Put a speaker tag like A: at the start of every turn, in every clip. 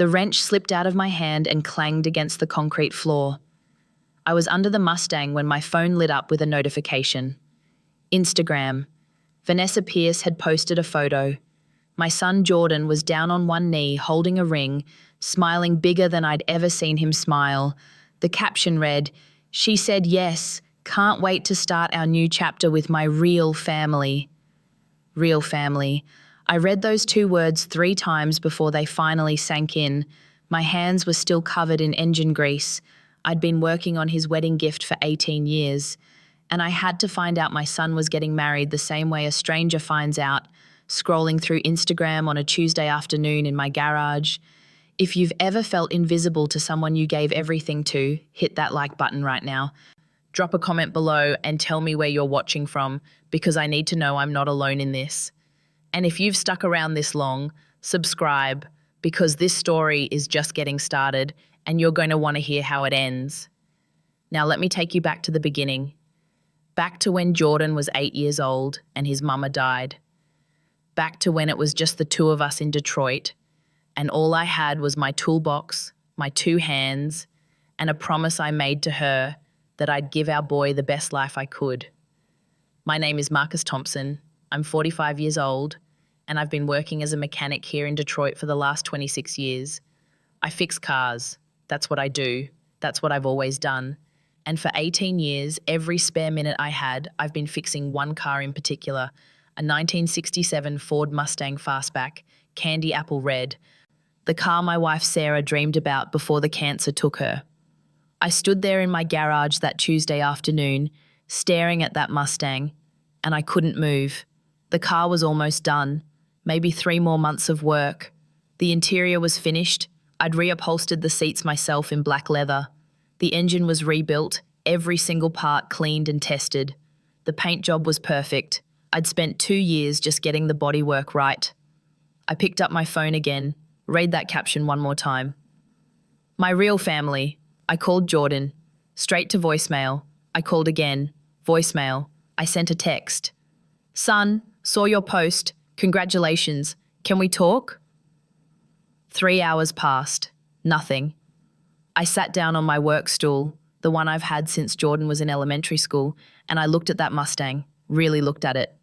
A: The wrench slipped out of my hand and clanged against the concrete floor. I was under the Mustang when my phone lit up with a notification. Instagram. Vanessa Pierce had posted a photo. My son Jordan was down on one knee holding a ring, smiling bigger than I'd ever seen him smile. The caption read, "She said yes, can't wait to start our new chapter with my real family." Real family. I read those 2 words 3 times before they finally sank in. My hands were still covered in engine grease. I'd been working on his wedding gift for 18 years, and I had to find out my son was getting married the same way a stranger finds out, scrolling through Instagram on a Tuesday afternoon in my garage. If you've ever felt invisible to someone you gave everything to, hit that like button right now. Drop a comment below and tell me where you're watching from, because I need to know I'm not alone in this. And if you've stuck around this long, subscribe, because this story is just getting started and you're going to want to hear how it ends. Now let me take you back to the beginning. Back to when Jordan was 8 years old and his mama died. Back to when it was just the 2 of us in Detroit, and all I had was my toolbox, my 2 hands, and a promise I made to her that I'd give our boy the best life I could. My name is Marcus Thompson. I'm 45 years old, and I've been working as a mechanic here in Detroit for the last 26 years. I fix cars. That's what I do. That's what I've always done. And for 18 years, every spare minute I had, I've been fixing one car in particular, a 1967 Ford Mustang Fastback, candy apple red, the car my wife Sarah dreamed about before the cancer took her. I stood there in my garage that Tuesday afternoon, staring at that Mustang, and I couldn't move. The car was almost done, maybe 3 more months of work. The interior was finished. I'd reupholstered the seats myself in black leather. The engine was rebuilt, every single part cleaned and tested. The paint job was perfect. I'd spent 2 years just getting the bodywork right. I picked up my phone again. Read that caption one more time. My real family. I called Jordan. Straight to voicemail. I called again. Voicemail. I sent a text. "Son, saw your post. Congratulations. Can we talk?" 3 hours passed. Nothing. I sat down on my work stool, the one I've had since Jordan was in elementary school, and I looked at that Mustang, really looked at it.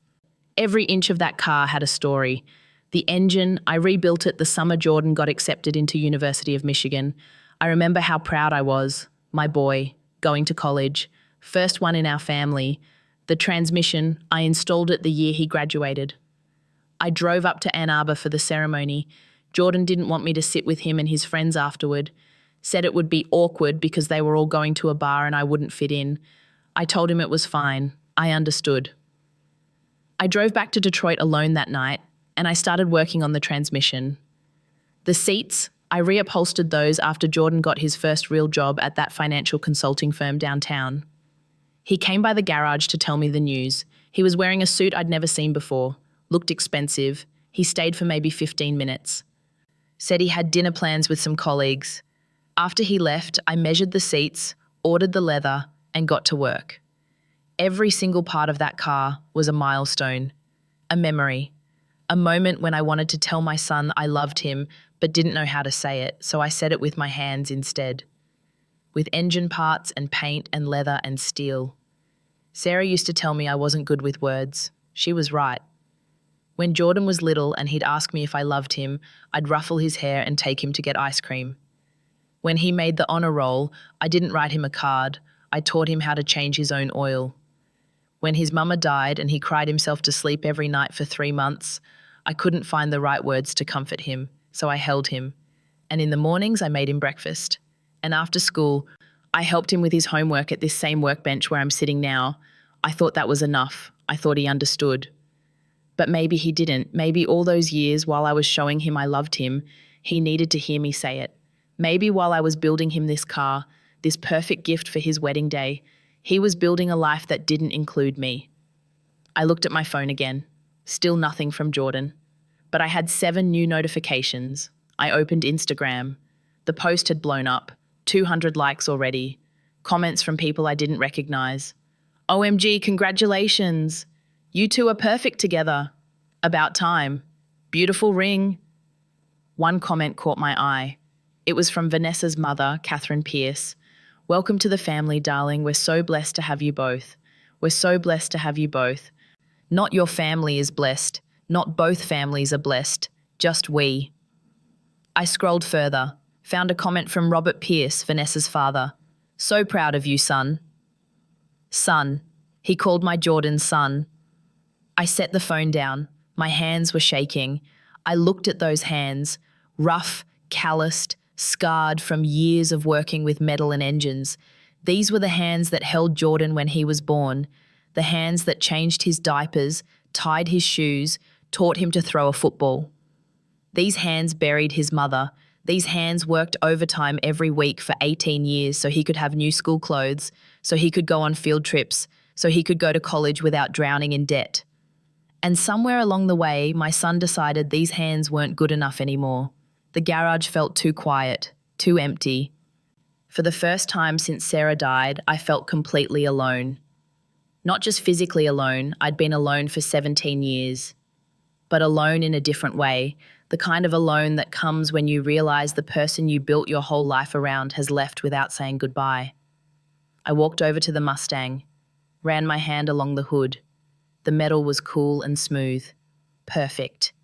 A: Every inch of that car had a story. The engine, I rebuilt it the summer Jordan got accepted into University of Michigan. I remember how proud I was. My boy, going to college, first one in our family. The transmission, I installed it the year he graduated. I drove up to Ann Arbor for the ceremony. Jordan didn't want me to sit with him and his friends afterward. Said it would be awkward because they were all going to a bar and I wouldn't fit in. I told him it was fine. I understood. I drove back to Detroit alone that night, and I started working on the transmission. The seats, I reupholstered those after Jordan got his first real job at that financial consulting firm downtown. He came by the garage to tell me the news. He was wearing a suit I'd never seen before, looked expensive. He stayed for maybe 15 minutes. Said he had dinner plans with some colleagues. After he left, I measured the seats, ordered the leather, and got to work. Every single part of that car was a milestone, a memory, a moment when I wanted to tell my son I loved him but didn't know how to say it, so I said it with my hands instead. With engine parts and paint and leather and steel. Sarah used to tell me I wasn't good with words. She was right. When Jordan was little and he'd ask me if I loved him, I'd ruffle his hair and take him to get ice cream. When he made the honor roll, I didn't write him a card. I taught him how to change his own oil. When his mama died and he cried himself to sleep every night for 3 months, I couldn't find the right words to comfort him, so I held him. And in the mornings, I made him breakfast. And after school, I helped him with his homework at this same workbench where I'm sitting now. I thought that was enough. I thought he understood. But maybe he didn't. Maybe all those years while I was showing him I loved him, he needed to hear me say it. Maybe while I was building him this car, this perfect gift for his wedding day, he was building a life that didn't include me. I looked at my phone again. Still nothing from Jordan. But I had 7 new notifications. I opened Instagram. The post had blown up. 200 likes already. Comments from people I didn't recognize. OMG, congratulations. You two are perfect together. About time. Beautiful ring. One comment caught my eye. It was from Vanessa's mother, Catherine Pierce. "Welcome to the family, darling. We're so blessed to have you both. We're so blessed to have you both. Not your family is blessed. Not both families are blessed. Just we." I scrolled further, found a comment from Robert Pierce, Vanessa's father. "So proud of you, son." Son. He called my Jordan son. I set the phone down. My hands were shaking. I looked at those hands, rough, calloused, scarred from years of working with metal and engines. These were the hands that held Jordan when he was born, the hands that changed his diapers, tied his shoes, taught him to throw a football. These hands buried his mother. These hands worked overtime every week for 18 years so he could have new school clothes, so he could go on field trips, so he could go to college without drowning in debt. And somewhere along the way, my son decided these hands weren't good enough anymore. The garage felt too quiet, too empty. For the first time since Sarah died, I felt completely alone. Not just physically alone, I'd been alone for 17 years. But alone in a different way, the kind of alone that comes when you realize the person you built your whole life around has left without saying goodbye. I walked over to the Mustang, ran my hand along the hood. The metal was cool and smooth. Perfect.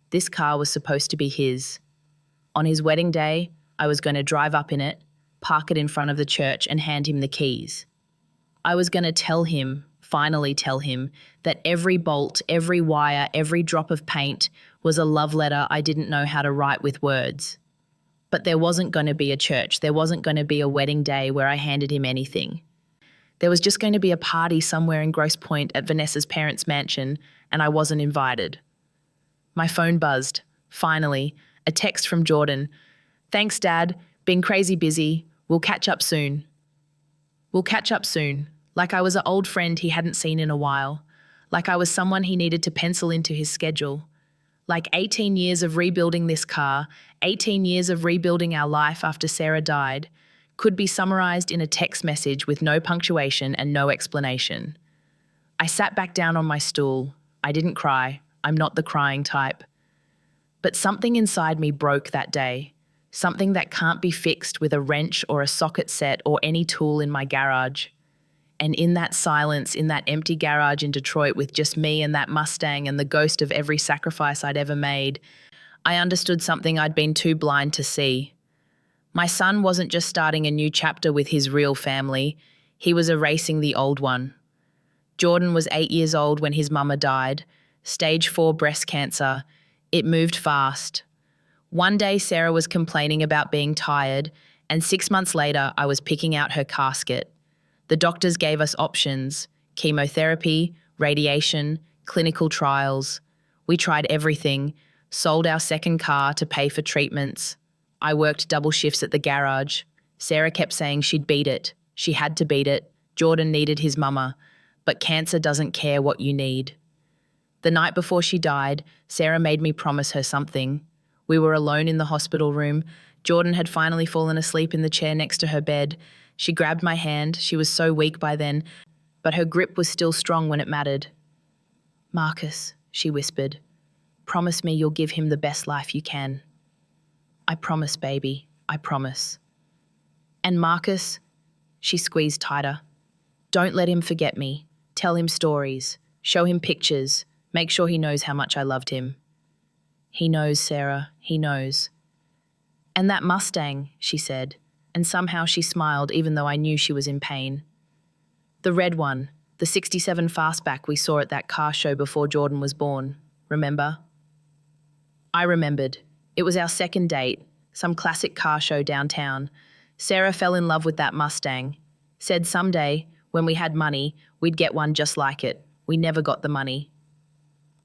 A: This car was supposed to be his. On his wedding day, I was going to drive up in it, park it in front of the church and hand him the keys. I was going to tell him, finally tell him, that every bolt, every wire, every drop of paint was a love letter I didn't know how to write with words. But there wasn't going to be a church. There wasn't going to be a wedding day where I handed him anything. There was just going to be a party somewhere in Grosse Pointe at Vanessa's parents' mansion, and I wasn't invited. My phone buzzed. Finally, a text from Jordan. "Thanks, Dad. Been crazy busy. We'll catch up soon." We'll catch up soon. Like I was an old friend he hadn't seen in a while. Like I was someone he needed to pencil into his schedule. Like 18 years of rebuilding this car, 18 years of rebuilding our life after Sarah died, could be summarized in a text message with no punctuation and no explanation. I sat back down on my stool. I didn't cry. I'm not the crying type. But something inside me broke that day. Something that can't be fixed with a wrench or a socket set or any tool in my garage. And in that silence, in that empty garage in Detroit with just me and that Mustang and the ghost of every sacrifice I'd ever made, I understood something I'd been too blind to see. My son wasn't just starting a new chapter with his real family, he was erasing the old one. Jordan was 8 years old when his mama died, stage 4 breast cancer. It moved fast. One day Sarah was complaining about being tired, and 6 months later I was picking out her casket. The doctors gave us options: chemotherapy, radiation, clinical trials. We tried everything, sold our second car to pay for treatments. I worked double shifts at the garage. Sarah kept saying she'd beat it. She had to beat it. Jordan needed his mama. But cancer doesn't care what you need. The night before she died, Sarah made me promise her something. We were alone in the hospital room. Jordan had finally fallen asleep in the chair next to her bed. She grabbed my hand. She was so weak by then, but her grip was still strong when it mattered. "Marcus," she whispered, "promise me you'll give him the best life you can." "I promise, baby. I promise." "And Marcus," she squeezed tighter, "don't let him forget me. Tell him stories. Show him pictures. Make sure he knows how much I loved him." "He knows, Sarah. He knows." "And that Mustang," she said, and somehow she smiled even though I knew she was in pain. "The red one, the 67 Fastback we saw at that car show before Jordan was born. Remember?" I remembered. It was our second date, some classic car show downtown. Sarah fell in love with that Mustang. Said someday, when we had money, we'd get one just like it. We never got the money.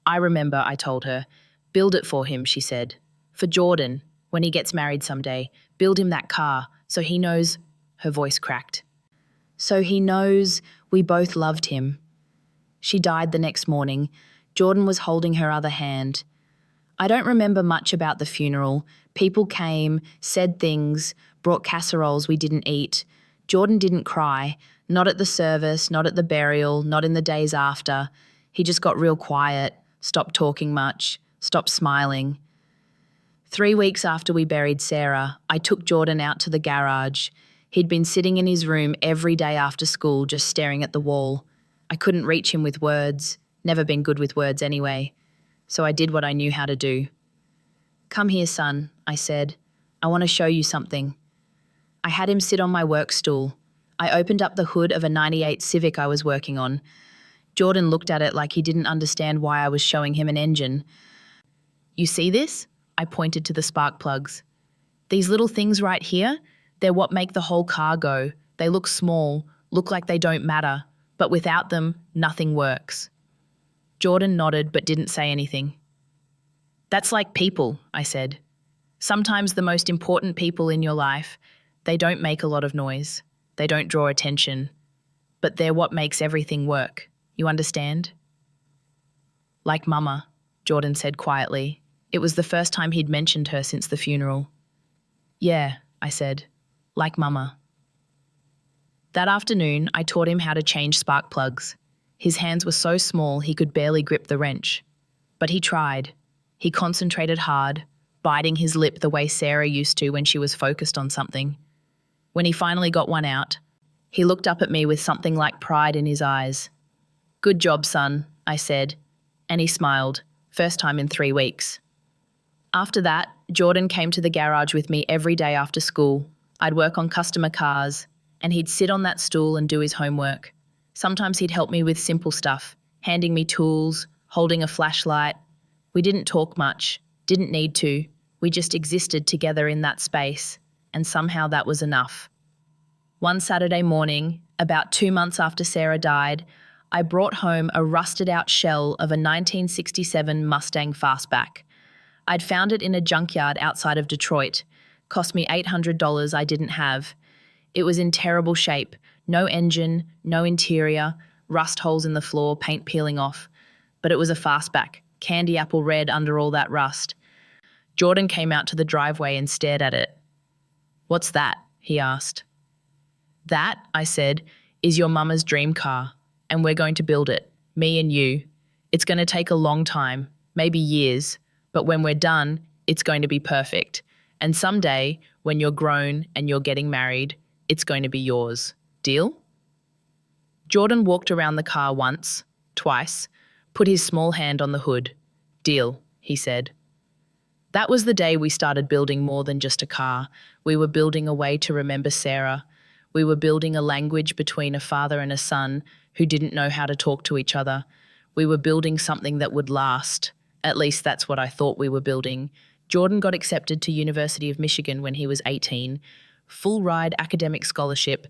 A: "I remember," I told her. "Build it for him," she said. "For Jordan, when he gets married someday. Build him that car, so he knows," her voice cracked. "So he knows we both loved him." She died the next morning. Jordan was holding her other hand. I don't remember much about the funeral. People came, said things, brought casseroles we didn't eat. Jordan didn't cry, not at the service, not at the burial, not in the days after. He just got real quiet, stopped talking much, stopped smiling. 3 weeks after we buried Sarah, I took Jordan out to the garage. He'd been sitting in his room every day after school, just staring at the wall. I couldn't reach him with words, never been good with words anyway. So I did what I knew how to do. "Come here, son," I said. "I want to show you something." I had him sit on my work stool. I opened up the hood of a '98 Civic I was working on. Jordan looked at it like he didn't understand why I was showing him an engine. "You see this?" I pointed to the spark plugs. "These little things right here, they're what make the whole car go. They look small, look like they don't matter, but without them, nothing works." Jordan nodded but didn't say anything. "That's like people," I said. "Sometimes the most important people in your life, they don't make a lot of noise. They don't draw attention. But they're what makes everything work. You understand?" "Like Mama," Jordan said quietly. It was the first time he'd mentioned her since the funeral. "Yeah," I said. "Like Mama." That afternoon, I taught him how to change spark plugs. His hands were so small he could barely grip the wrench. But he tried. He concentrated hard, biting his lip the way Sarah used to when she was focused on something. When he finally got one out, he looked up at me with something like pride in his eyes. "Good job, son," I said, and he smiled, first time in 3 weeks. After that, Jordan came to the garage with me every day after school. I'd work on customer cars, and he'd sit on that stool and do his homework. Sometimes he'd help me with simple stuff, handing me tools, holding a flashlight. We didn't talk much, didn't need to. We just existed together in that space, and somehow that was enough. One Saturday morning, about 2 months after Sarah died, I brought home a rusted-out shell of a 1967 Mustang Fastback. I'd found it in a junkyard outside of Detroit. Cost me $800 I didn't have. It was in terrible shape. No engine, no interior, rust holes in the floor, paint peeling off. But it was a Fastback, candy apple red under all that rust. Jordan came out to the driveway and stared at it. "What's that?" he asked. "That," I said, "is your mama's dream car, and we're going to build it, me and you. It's going to take a long time, maybe years, but when we're done, it's going to be perfect. And someday, when you're grown and you're getting married, it's going to be yours. Deal?" Jordan walked around the car once, twice, put his small hand on the hood. "Deal," he said. That was the day we started building more than just a car. We were building a way to remember Sarah. We were building a language between a father and a son who didn't know how to talk to each other. We were building something that would last. At least that's what I thought we were building. Jordan got accepted to University of Michigan when he was 18. Full-ride academic scholarship.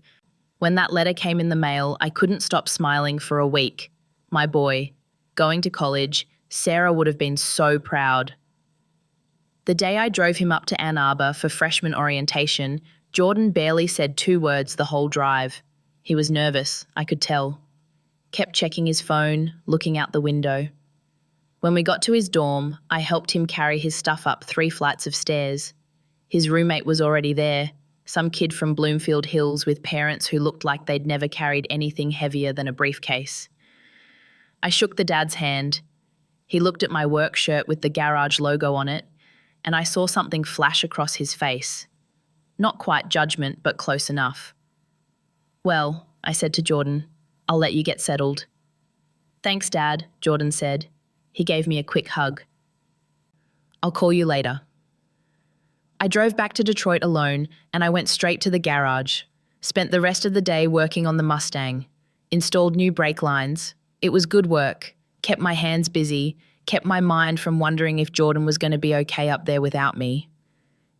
A: When that letter came in the mail, I couldn't stop smiling for a week. My boy, going to college, Sarah would have been so proud. The day I drove him up to Ann Arbor for freshman orientation, Jordan barely said 2 words the whole drive. He was nervous, I could tell. Kept checking his phone, looking out the window. When we got to his dorm, I helped him carry his stuff up 3 flights of stairs. His roommate was already there, some kid from Bloomfield Hills with parents who looked like they'd never carried anything heavier than a briefcase. I shook the dad's hand. He looked at my work shirt with the garage logo on it, and I saw something flash across his face. Not quite judgment, but close enough. "Well," I said to Jordan, "I'll let you get settled." "Thanks, Dad," Jordan said. He gave me a quick hug. "I'll call you later." I drove back to Detroit alone, and I went straight to the garage. Spent the rest of the day working on the Mustang. Installed new brake lines. It was good work. Kept my hands busy. Kept my mind from wondering if Jordan was going to be okay up there without me.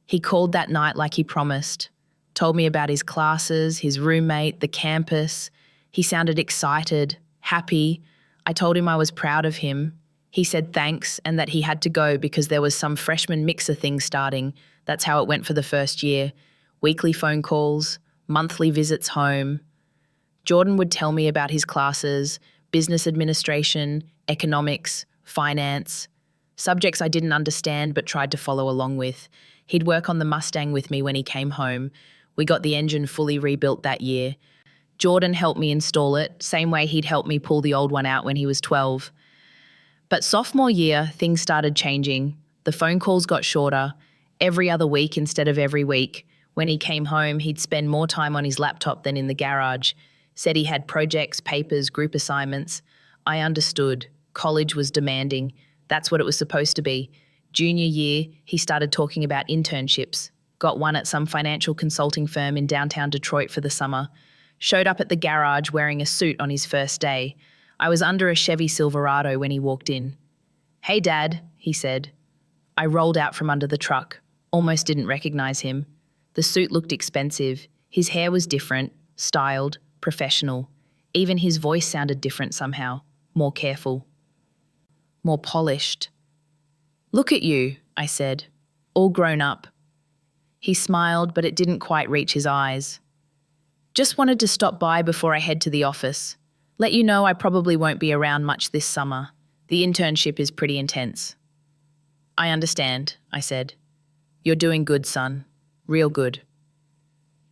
A: He called that night like he promised. Told me about his classes, his roommate, the campus. He sounded excited, happy. I told him I was proud of him. He said thanks and that he had to go because there was some freshman mixer thing starting. That's how it went for the first year. Weekly phone calls, monthly visits home. Jordan would tell me about his classes, business administration, economics, finance, subjects I didn't understand but tried to follow along with. He'd work on the Mustang with me when he came home. We got the engine fully rebuilt that year. Jordan helped me install it, same way he'd helped me pull the old one out when he was 12. But sophomore year, things started changing. The phone calls got shorter. every other week instead of every week. When he came home, he'd spend more time on his laptop than in the garage. Said he had projects, papers, group assignments. I understood. College was demanding. That's what it was supposed to be. Junior year, he started talking about internships. Got one at some financial consulting firm in downtown Detroit for the summer. Showed up at the garage wearing a suit on his first day. I was under a Chevy Silverado when he walked in. "Hey, Dad," he said. I rolled out from under the truck. Almost didn't recognize him. The suit looked expensive. His hair was different, styled, professional. Even his voice sounded different somehow, more careful, more polished. "Look at you," I said, "all grown up." He smiled, but it didn't quite reach his eyes. "Just wanted to stop by before I head to the office. Let you know I probably won't be around much this summer. The internship is pretty intense." "I understand," I said. "You're doing good, son. Real good."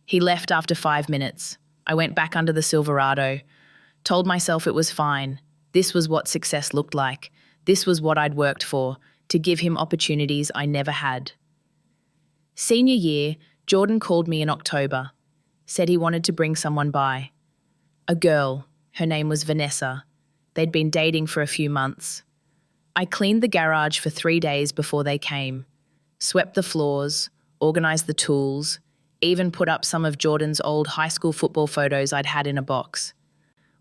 A: He left after 5 minutes. I went back under the Silverado, told myself it was fine. This was what success looked like. This was what I'd worked for, to give him opportunities I never had. Senior year, Jordan called me in October. Said he wanted to bring someone by. A girl. Her name was Vanessa. They'd been dating for a few months. I cleaned the garage for 3 days before they came. Swept the floors, organised the tools, even put up some of Jordan's old high school football photos I'd had in a box.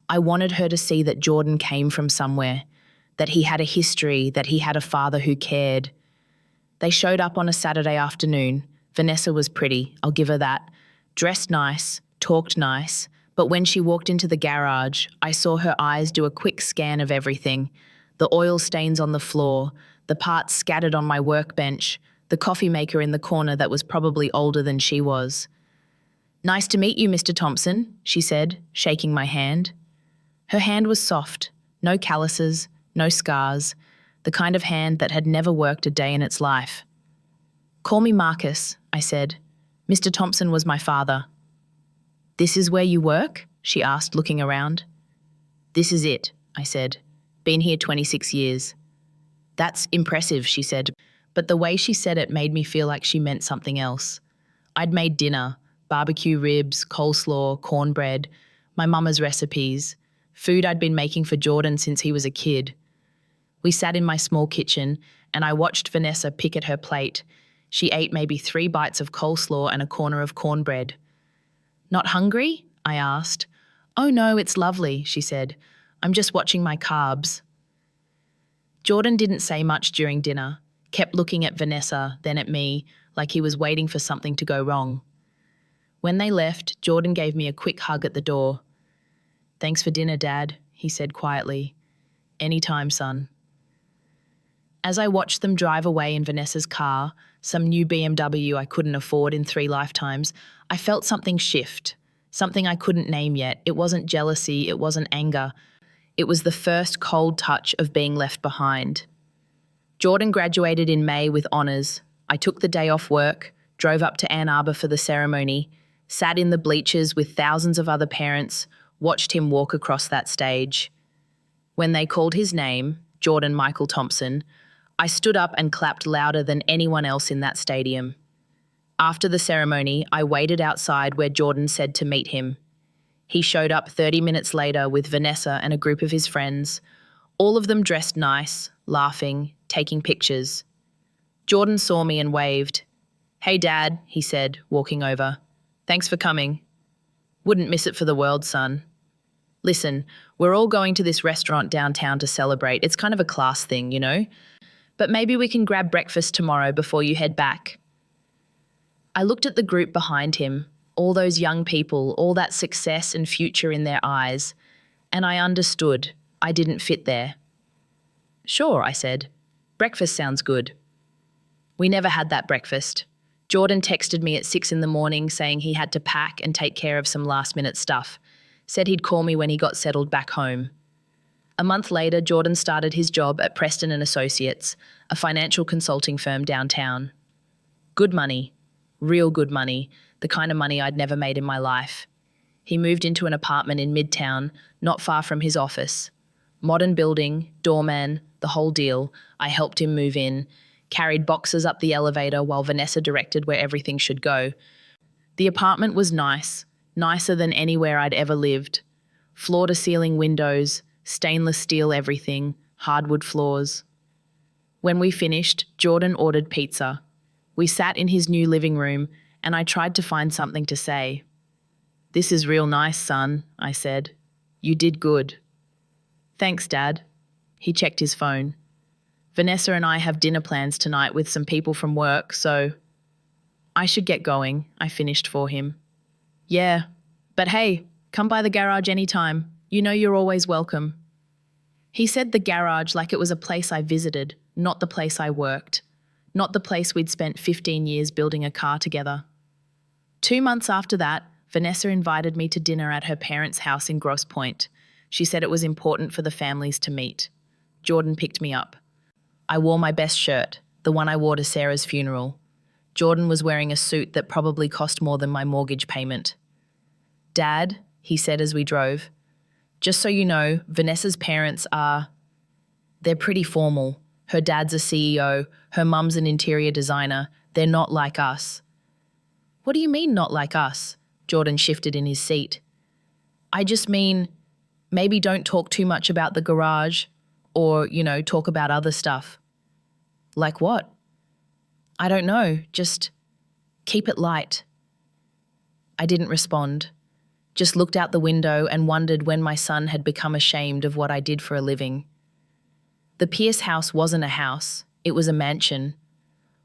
A: I wanted her to see that Jordan came from somewhere, that he had a history, that he had a father who cared. They showed up on a Saturday afternoon. Vanessa was pretty, I'll give her that. Dressed nice, talked nice, but when she walked into the garage, I saw her eyes do a quick scan of everything. The oil stains on the floor, the parts scattered on my workbench, the coffee maker in the corner that was probably older than she was. "Nice to meet you, Mr. Thompson," she said, shaking my hand. Her hand was soft, no calluses, no scars, the kind of hand that had never worked a day in its life. "Call me Marcus," I said. "Mr. Thompson was my father." "This is where you work?" she asked, looking around. "This is it," I said. "Been here 26 years. "That's impressive," she said, but the way she said it made me feel like she meant something else. I'd made dinner, barbecue ribs, coleslaw, cornbread, my mama's recipes, food I'd been making for Jordan since he was a kid. We sat in my small kitchen, and I watched Vanessa pick at her plate. She ate maybe 3 bites of coleslaw and a corner of cornbread. "Not hungry?" I asked. "Oh no, it's lovely," she said. "I'm just watching my carbs." Jordan didn't say much during dinner, kept looking at Vanessa, then at me, like he was waiting for something to go wrong. When they left, Jordan gave me a quick hug at the door. "Thanks for dinner, Dad," he said quietly. "Anytime, son." As I watched them drive away in Vanessa's car, some new BMW I couldn't afford in 3 lifetimes, I felt something shift, something I couldn't name yet. It wasn't jealousy, it wasn't anger. It was the first cold touch of being left behind. Jordan graduated in May with honours. I took the day off work, drove up to Ann Arbor for the ceremony, sat in the bleachers with thousands of other parents, watched him walk across that stage. When they called his name, Jordan Michael Thompson, I stood up and clapped louder than anyone else in that stadium. After the ceremony, I waited outside where Jordan said to meet him. He showed up 30 minutes later with Vanessa and a group of his friends, all of them dressed nice, laughing, taking pictures. Jordan saw me and waved. "Hey, Dad," he said, walking over. "Thanks for coming. Wouldn't miss it for the world, son. Listen, we're all going to this restaurant downtown to celebrate. It's kind of a class thing, you know? But maybe we can grab breakfast tomorrow before you head back." I looked at the group behind him, all those young people, all that success and future in their eyes, and I understood I didn't fit there. "Sure," I said. "Breakfast sounds good." We never had that breakfast. Jordan texted me at 6 in the morning saying he had to pack and take care of some last-minute stuff. Said he'd call me when he got settled back home. A month later, Jordan started his job at Preston and Associates, a financial consulting firm downtown. Good money, real good money, the kind of money I'd never made in my life. He moved into an apartment in Midtown, not far from his office. Modern building, doorman, the whole deal. I helped him move in, carried boxes up the elevator while Vanessa directed where everything should go. The apartment was nice, nicer than anywhere I'd ever lived. Floor-to-ceiling windows, stainless steel everything, hardwood floors. When we finished, Jordan ordered pizza. We sat in his new living room, and I tried to find something to say. "This is real nice, son," I said. "You did good." "Thanks, Dad." He checked his phone. "Vanessa and I have dinner plans tonight with some people from work, so—" "I should get going," I finished for him. "Yeah, but hey, come by the garage anytime. You know you're always welcome." He said the garage like it was a place I visited, not the place I worked, not the place we'd spent 15 years building a car together. 2 months after that, Vanessa invited me to dinner at her parents' house in Grosse Pointe. She said it was important for the families to meet. Jordan picked me up. I wore my best shirt, the one I wore to Sarah's funeral. Jordan was wearing a suit that probably cost more than my mortgage payment. "Dad," he said as we drove, "just so you know, Vanessa's parents they're pretty formal. Her dad's a CEO, her mum's an interior designer. They're not like us." "What do you mean not like us?" Jordan shifted in his seat. "I just mean, maybe don't talk too much about the garage or, talk about other stuff." "Like what?" "I don't know, just keep it light." I didn't respond, just looked out the window and wondered when my son had become ashamed of what I did for a living. The Pierce house wasn't a house, it was a mansion.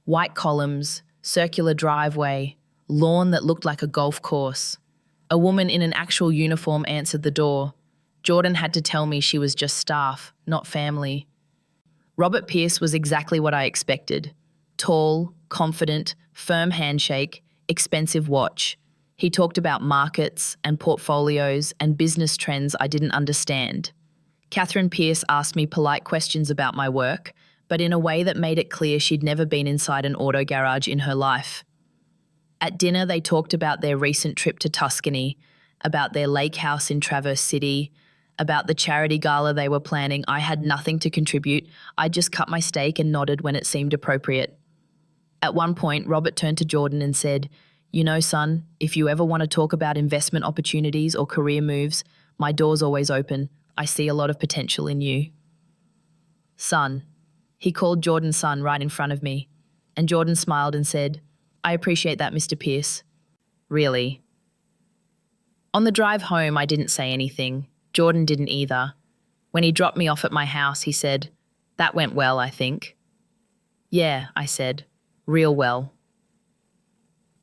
A: White columns, circular driveway, lawn that looked like a golf course. A woman in an actual uniform answered the door. Jordan had to tell me she was just staff, not family. Robert Pierce was exactly what I expected. Tall, confident, firm handshake, expensive watch. He talked about markets and portfolios and business trends I didn't understand. Catherine Pierce asked me polite questions about my work, but in a way that made it clear she'd never been inside an auto garage in her life. At dinner, they talked about their recent trip to Tuscany, about their lake house in Traverse City, about the charity gala they were planning. I had nothing to contribute. I just cut my steak and nodded when it seemed appropriate. At one point, Robert turned to Jordan and said, "You know, son, if you ever want to talk about investment opportunities or career moves, my door's always open. I see a lot of potential in you." "Son." He called Jordan son right in front of me, and Jordan smiled and said, "I appreciate that, Mr. Pierce." "Really?" On the drive home, I didn't say anything. Jordan didn't either. When he dropped me off at my house, he said, "That went well, I think." "Yeah," I said, "real well."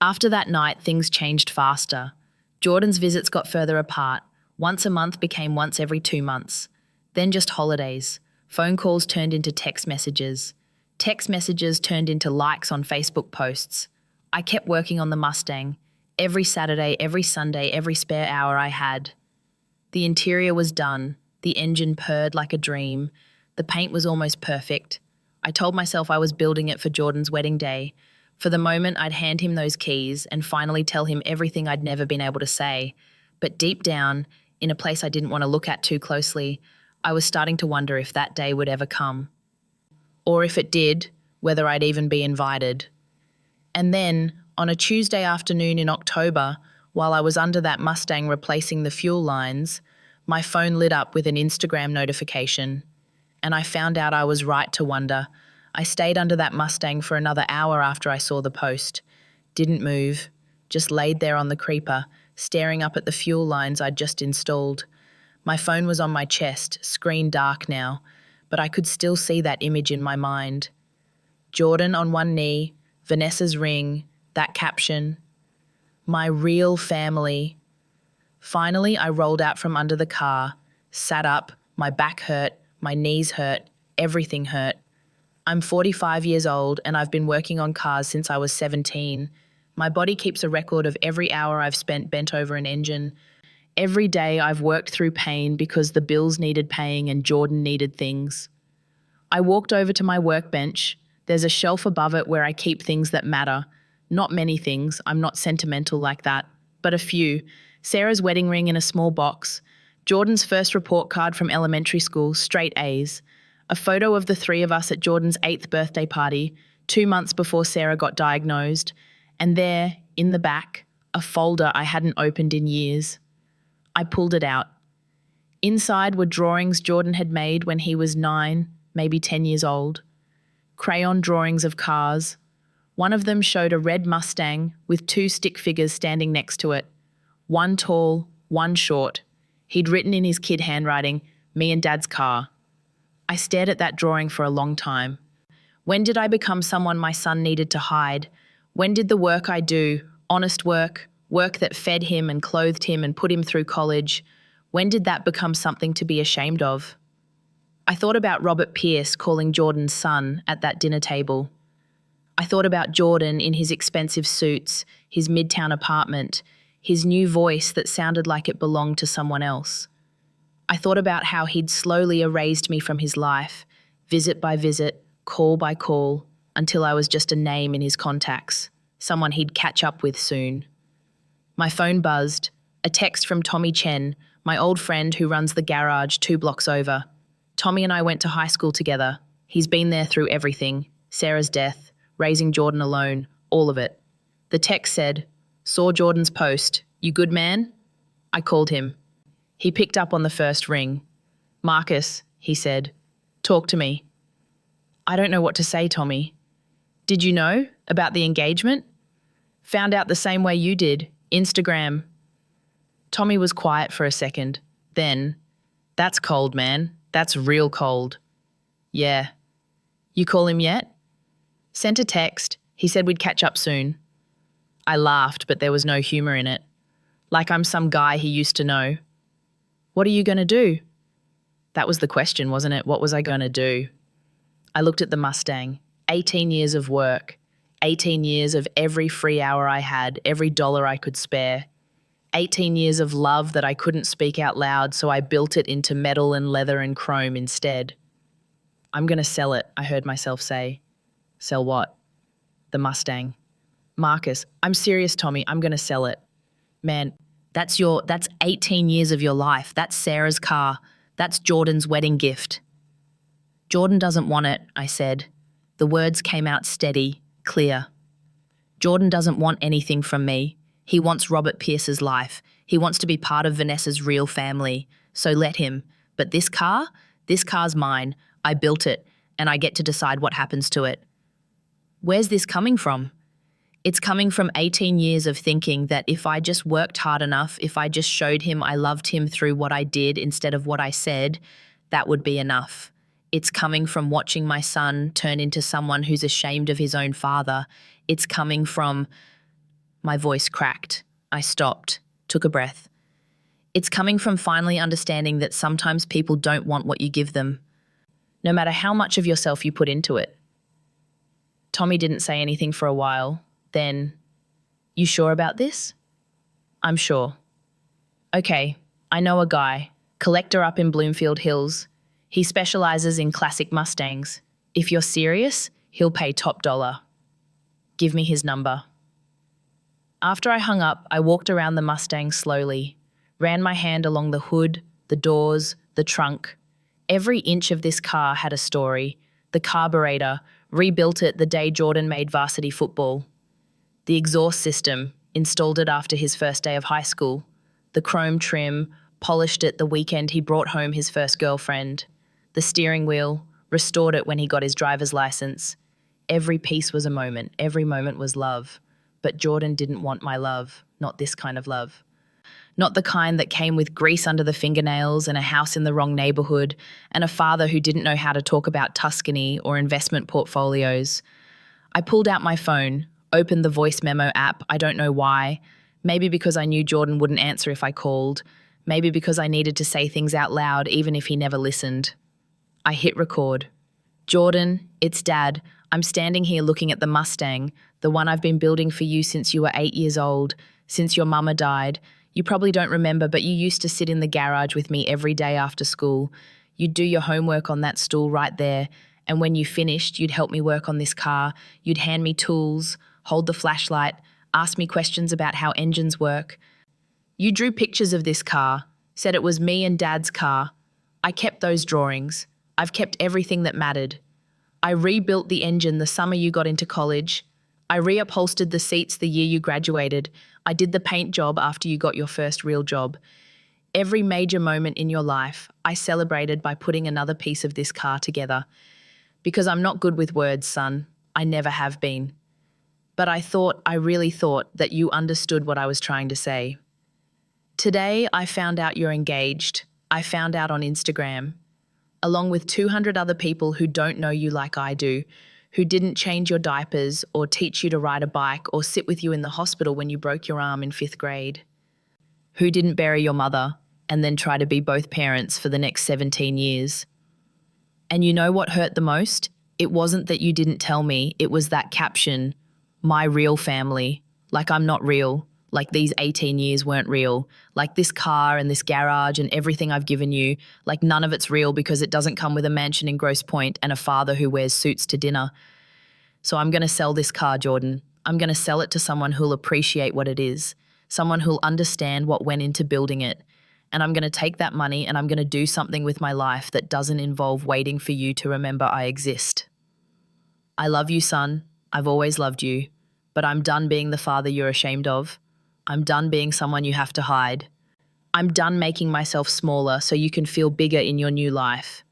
A: After that night, things changed faster. Jordan's visits got further apart. Once a month became once every 2 months. Then just holidays. Phone calls turned into text messages. Text messages turned into likes on Facebook posts. I kept working on the Mustang. Every Saturday, every Sunday, every spare hour I had. The interior was done. The engine purred like a dream. The paint was almost perfect. I told myself I was building it for Jordan's wedding day. For the moment, I'd hand him those keys and finally tell him everything I'd never been able to say. But deep down, in a place I didn't want to look at too closely, I was starting to wonder if that day would ever come. Or if it did, whether I'd even be invited. And then, on a Tuesday afternoon in October, while I was under that Mustang replacing the fuel lines, my phone lit up with an Instagram notification. And I found out I was right to wonder. I stayed under that Mustang for another hour after I saw the post. Didn't move, just laid there on the creeper, staring up at the fuel lines I'd just installed. My phone was on my chest, screen dark now, but I could still see that image in my mind. Jordan on one knee, Vanessa's ring, that caption. My real family. Finally, I rolled out from under the car, sat up, my back hurt, my knees hurt, everything hurt. I'm 45 years old and I've been working on cars since I was 17. My body keeps a record of every hour I've spent bent over an engine. Every day I've worked through pain because the bills needed paying and Jordan needed things. I walked over to my workbench. There's a shelf above it where I keep things that matter. Not many things, I'm not sentimental like that, but a few. Sarah's wedding ring in a small box. Jordan's first report card from elementary school, straight A's. A photo of the 3 of us at Jordan's 8th birthday party. 2 months before Sarah got diagnosed, and there, in the back, a folder I hadn't opened in years. I pulled it out. Inside were drawings Jordan had made when he was 9, maybe 10 years old. Crayon drawings of cars. One of them showed a red Mustang with 2 stick figures standing next to it. One tall, one short. He'd written in his kid handwriting, "Me and Dad's car." I stared at that drawing for a long time. When did I become someone my son needed to hide? When did the work I do, honest work, work that fed him and clothed him and put him through college, when did that become something to be ashamed of? I thought about Robert Pierce calling Jordan's son at that dinner table. I thought about Jordan in his expensive suits, his midtown apartment, his new voice that sounded like it belonged to someone else. I thought about how he'd slowly erased me from his life, visit by visit, call by call, until I was just a name in his contacts, someone he'd catch up with soon. My phone buzzed, a text from Tommy Chen, my old friend who runs the garage 2 blocks over. Tommy and I went to high school together. He's been there through everything, Sarah's death, raising Jordan alone, all of it. The text said, "Saw Jordan's post. You good, man?" I called him. He picked up on the first ring. "Marcus," he said, "talk to me." "I don't know what to say, Tommy." "Did you know about the engagement?" "Found out the same way you did, Instagram." Tommy was quiet for a second. Then, "That's cold, man. That's real cold." "Yeah." "You call him yet?" "Sent a text. He said we'd catch up soon." I laughed, but there was no humour in it. Like I'm some guy he used to know. "What are you going to do?" That was the question, wasn't it? What was I going to do? I looked at the Mustang. 18 years of work. 18 years of every free hour I had, every dollar I could spare. 18 years of love that I couldn't speak out loud, so I built it into metal and leather and chrome instead. "I'm going to sell it," I heard myself say. "Sell what?" "The Mustang." "Marcus, I'm serious, Tommy. I'm going to sell it." "Man, that's 18 years of your life. That's Sarah's car. That's Jordan's wedding gift." "Jordan doesn't want it," I said. The words came out steady, clear. "Jordan doesn't want anything from me. He wants Robert Pierce's life. He wants to be part of Vanessa's real family. So let him. But this car's mine. I built it, and I get to decide what happens to it." Where's this coming from? It's coming from 18 years of thinking that if I just worked hard enough, if I just showed him I loved him through what I did instead of what I said, that would be enough. It's coming from watching my son turn into someone who's ashamed of his own father. It's coming from... My voice cracked. I stopped, took a breath. It's coming from finally understanding that sometimes people don't want what you give them, no matter how much of yourself you put into it. Tommy didn't say anything for a while. Then, "You sure about this?" "I'm sure." "Okay, I know a guy, collector up in Bloomfield Hills. He specializes in classic Mustangs. If you're serious, he'll pay top dollar." "Give me his number." After I hung up, I walked around the Mustang slowly, ran my hand along the hood, the doors, the trunk. Every inch of this car had a story. The carburetor, rebuilt it the day Jordan made varsity football. The exhaust system, installed it after his first day of high school. The chrome trim, polished it the weekend he brought home his first girlfriend. The steering wheel, restored it when he got his driver's license. Every piece was a moment, every moment was love. But Jordan didn't want my love, not this kind of love. Not the kind that came with grease under the fingernails and a house in the wrong neighbourhood and a father who didn't know how to talk about Tuscany or investment portfolios. I pulled out my phone, opened the voice memo app, I don't know why. Maybe because I knew Jordan wouldn't answer if I called. Maybe because I needed to say things out loud even if he never listened. I hit record. "Jordan, it's Dad. I'm standing here looking at the Mustang, the one I've been building for you since you were 8 years old, since your mama died. You probably don't remember, but you used to sit in the garage with me every day after school. You'd do your homework on that stool right there, and when you finished, you'd help me work on this car. You'd hand me tools, hold the flashlight, ask me questions about how engines work. You drew pictures of this car, said it was me and Dad's car. I kept those drawings. I've kept everything that mattered. I rebuilt the engine the summer you got into college. I reupholstered the seats the year you graduated. I did the paint job after you got your first real job. Every major moment in your life, I celebrated by putting another piece of this car together. Because I'm not good with words, son. I never have been. But I really thought that you understood what I was trying to say. Today, I found out you're engaged. I found out on Instagram, along with 200 other people who don't know you like I do, who didn't change your diapers or teach you to ride a bike or sit with you in the hospital when you broke your arm in 5th grade, who didn't bury your mother and then try to be both parents for the next 17 years. And you know what hurt the most? It wasn't that you didn't tell me, it was that caption, my real family, like I'm not real, like these 18 years weren't real, like this car and this garage and everything I've given you, like none of it's real because it doesn't come with a mansion in Grosse Pointe and a father who wears suits to dinner. So I'm going to sell this car, Jordan. I'm going to sell it to someone who'll appreciate what it is, someone who'll understand what went into building it. And I'm going to take that money and I'm going to do something with my life that doesn't involve waiting for you to remember I exist. I love you, son. I've always loved you. But I'm done being the father you're ashamed of. I'm done being someone you have to hide. I'm done making myself smaller so you can feel bigger in your new life.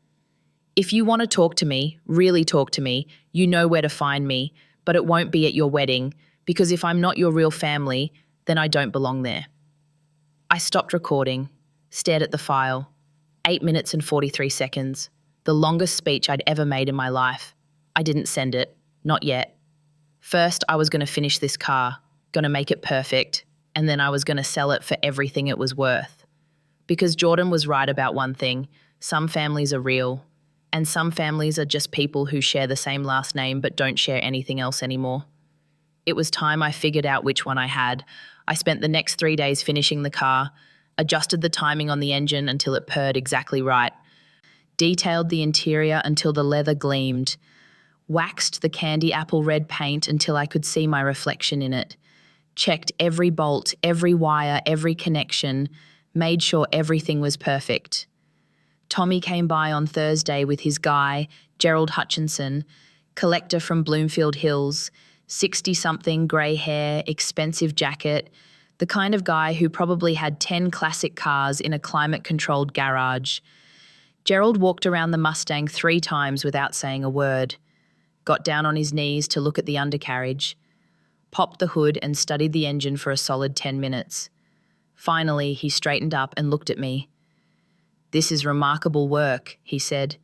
A: If you want to talk to me, really talk to me, you know where to find me, but it won't be at your wedding, because if I'm not your real family, then I don't belong there. I stopped recording, stared at the file. 8 minutes and 43 seconds. The longest speech I'd ever made in my life. I didn't send it. Not yet. First, I was going to finish this car, going to make it perfect, and then I was going to sell it for everything it was worth. Because Jordan was right about one thing. Some families are real, and some families are just people who share the same last name but don't share anything else anymore. It was time I figured out which one I had. I spent the next 3 days finishing the car, adjusted the timing on the engine until it purred exactly right, detailed the interior until the leather gleamed, waxed the candy apple red paint until I could see my reflection in it, checked every bolt, every wire, every connection, made sure everything was perfect. Tommy came by on Thursday with his guy, Gerald Hutchinson, collector from Bloomfield Hills, 60-something, grey hair, expensive jacket, the kind of guy who probably had 10 classic cars in a climate-controlled garage. Gerald walked around the Mustang 3 times without saying a word, got down on his knees to look at the undercarriage, popped the hood and studied the engine for a solid 10 minutes. Finally, he straightened up and looked at me. "This is remarkable work," he said.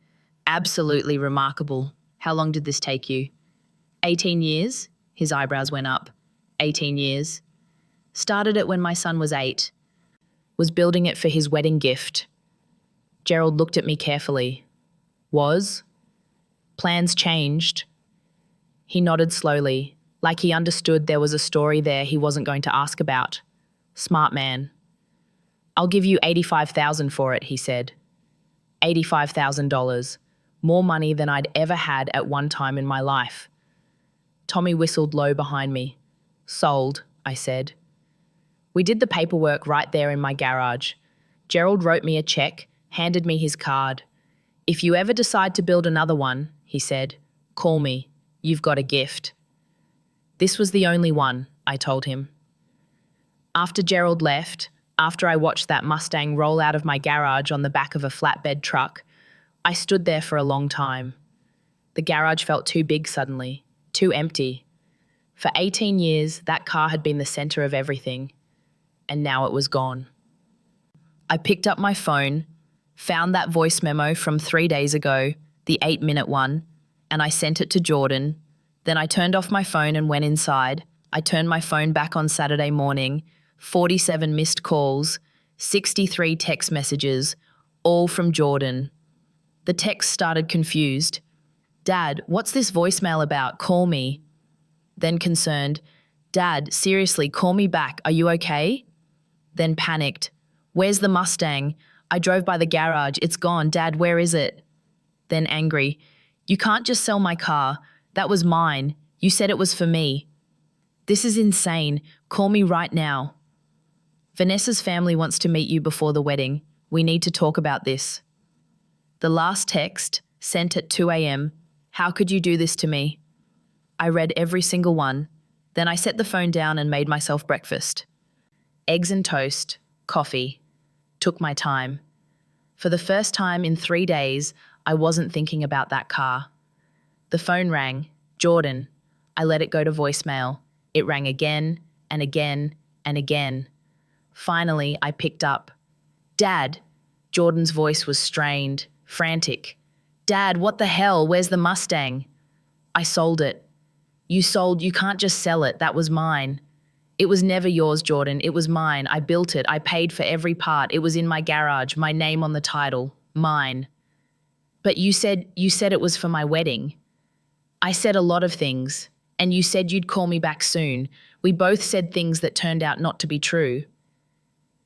A: "Absolutely remarkable. How long did this take you?" 18 years? His eyebrows went up. 18 years. Started it when my son was 8. Was building it for his wedding gift. Gerald looked at me carefully. Was? Plans changed. He nodded slowly, like he understood there was a story there he wasn't going to ask about. Smart man. "I'll give you $85,000 for it," he said. $85,000. More money than I'd ever had at one time in my life. Tommy whistled low behind me. "Sold," I said. We did the paperwork right there in my garage. Gerald wrote me a check, handed me his card. "If you ever decide to build another one," he said, "call me. You've got a gift." This was the only one, I told him. After Gerald left, after I watched that Mustang roll out of my garage on the back of a flatbed truck, I stood there for a long time. The garage felt too big suddenly, too empty. For 18 years, that car had been the center of everything, and now it was gone. I picked up my phone, found that voice memo from 3 days ago, the 8-minute one, and I sent it to Jordan. Then I turned off my phone and went inside. I turned my phone back on Saturday morning, 47 missed calls, 63 text messages, all from Jordan. The text started confused. "Dad, what's this voicemail about? Call me." Then concerned, "Dad, seriously, call me back. Are you okay?" Then panicked. "Where's the Mustang? I drove by the garage. It's gone. Dad, where is it?" Then angry. "You can't just sell my car. That was mine. You said it was for me. This is insane. Call me right now. Vanessa's family wants to meet you before the wedding. We need to talk about this." The last text, sent at 2 a.m., How could you do this to me? I read every single one. Then I set the phone down and made myself breakfast. Eggs and toast, coffee. Took my time. For the first time in 3 days, I wasn't thinking about that car. The phone rang. Jordan. I let it go to voicemail. It rang again and again and again. Finally, I picked up. Dad. Jordan's voice was strained, frantic. Dad, what the hell? Where's the Mustang? I sold it. You can't just sell it. That was mine. It was never yours, Jordan. It was mine. I built it. I paid for every part. It was in my garage, my name on the title. Mine. But you said it was for my wedding. I said a lot of things, and you said you'd call me back soon. We both said things that turned out not to be true.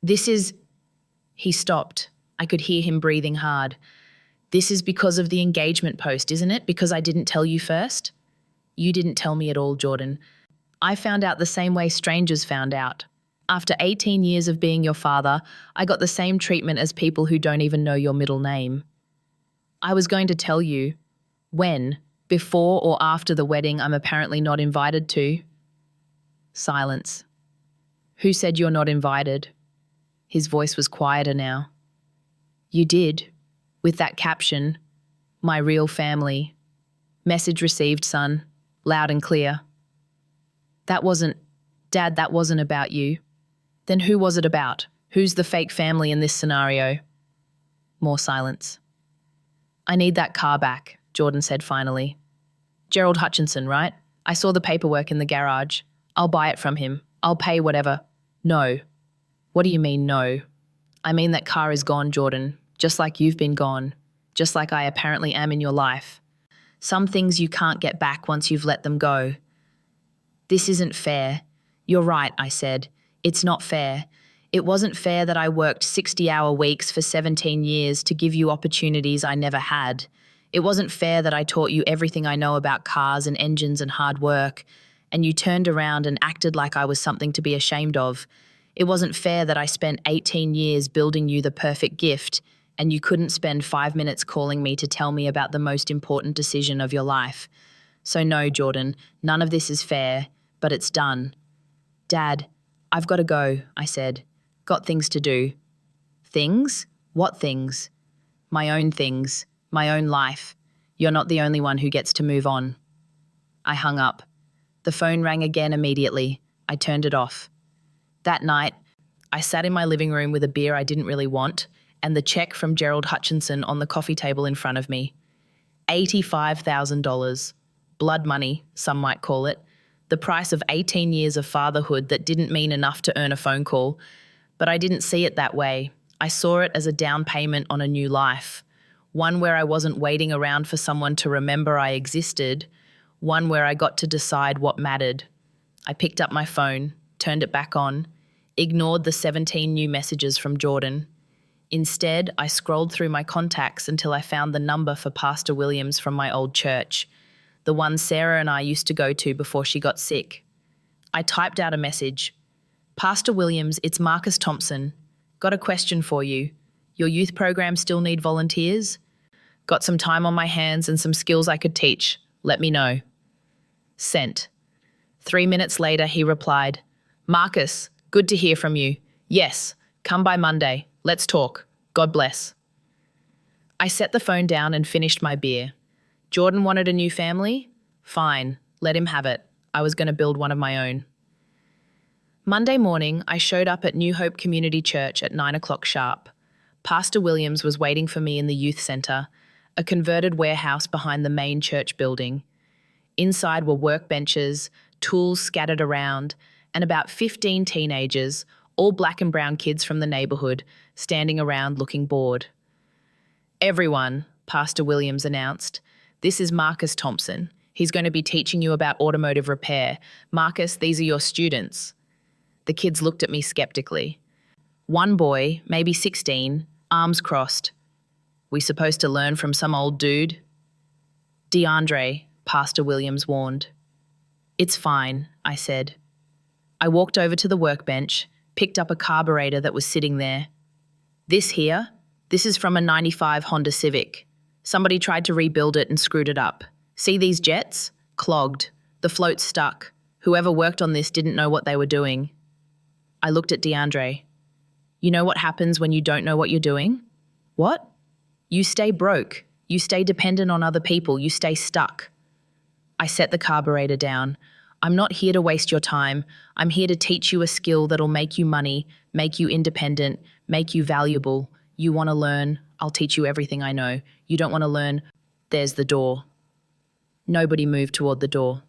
A: He stopped. I could hear him breathing hard. This is because of the engagement post, isn't it? Because I didn't tell you first? You didn't tell me at all, Jordan. I found out the same way strangers found out. After 18 years of being your father, I got the same treatment as people who don't even know your middle name. I was going to tell you. When? Before or after the wedding I'm apparently not invited to? Silence. Who said you're not invited? His voice was quieter now. You did. With that caption, my real family. Message received, son. Loud and clear. Dad, that wasn't about you. Then who was it about? Who's the fake family in this scenario? More silence. I need that car back, Jordan said finally. Gerald Hutchinson, right? I saw the paperwork in the garage. I'll buy it from him. I'll pay whatever. No. What do you mean, no? I mean that car is gone, Jordan. Just like you've been gone. Just like I apparently am in your life. Some things you can't get back once you've let them go. This isn't fair. You're right, I said. It's not fair. It wasn't fair that I worked 60-hour weeks for 17 years to give you opportunities I never had. It wasn't fair that I taught you everything I know about cars and engines and hard work, and you turned around and acted like I was something to be ashamed of. It wasn't fair that I spent 18 years building you the perfect gift, and you couldn't spend 5 minutes calling me to tell me about the most important decision of your life. So no, Jordan, none of this is fair, but it's done. Dad, I've got to go, I said. Got things to do. Things? What things? My own things. My own life. You're not the only one who gets to move on. I hung up. The phone rang again immediately. I turned it off. That night, I sat in my living room with a beer I didn't really want and the check from Gerald Hutchinson on the coffee table in front of me. $85,000. Blood money, some might call it. The price of 18 years of fatherhood that didn't mean enough to earn a phone call. But I didn't see it that way. I saw it as a down payment on a new life. One where I wasn't waiting around for someone to remember I existed. One where I got to decide what mattered. I picked up my phone, turned it back on, ignored the 17 new messages from Jordan. Instead, I scrolled through my contacts until I found the number for Pastor Williams from my old church, the one Sarah and I used to go to before she got sick. I typed out a message. Pastor Williams, it's Marcus Thompson. Got a question for you. Your youth program still need volunteers? Got some time on my hands and some skills I could teach. Let me know. Sent. 3 minutes later, he replied, Marcus, good to hear from you. Yes, come by Monday. Let's talk. God bless. I set the phone down and finished my beer. Jordan wanted a new family? Fine, let him have it. I was going to build one of my own. Monday morning, I showed up at New Hope Community Church at 9 o'clock sharp. Pastor Williams was waiting for me in the youth centre, a converted warehouse behind the main church building. Inside were workbenches, tools scattered around, and about 15 teenagers, all black and brown kids from the neighbourhood, standing around looking bored. Everyone, Pastor Williams announced, this is Marcus Thompson. He's going to be teaching you about automotive repair. Marcus, these are your students. The kids looked at me skeptically. One boy, maybe 16, arms crossed. We supposed to learn from some old dude? DeAndre, Pastor Williams warned. It's fine, I said. I walked over to the workbench, picked up a carburetor that was sitting there. This here? This is from a 95 Honda Civic. Somebody tried to rebuild it and screwed it up. See these jets? Clogged. The float's stuck. Whoever worked on this didn't know what they were doing. I looked at DeAndre. You know what happens when you don't know what you're doing? What? You stay broke. You stay dependent on other people. You stay stuck. I set the carburetor down. I'm not here to waste your time. I'm here to teach you a skill that'll make you money, make you independent, make you valuable. You want to learn? I'll teach you everything I know. You don't want to learn? There's the door. Nobody moved toward the door.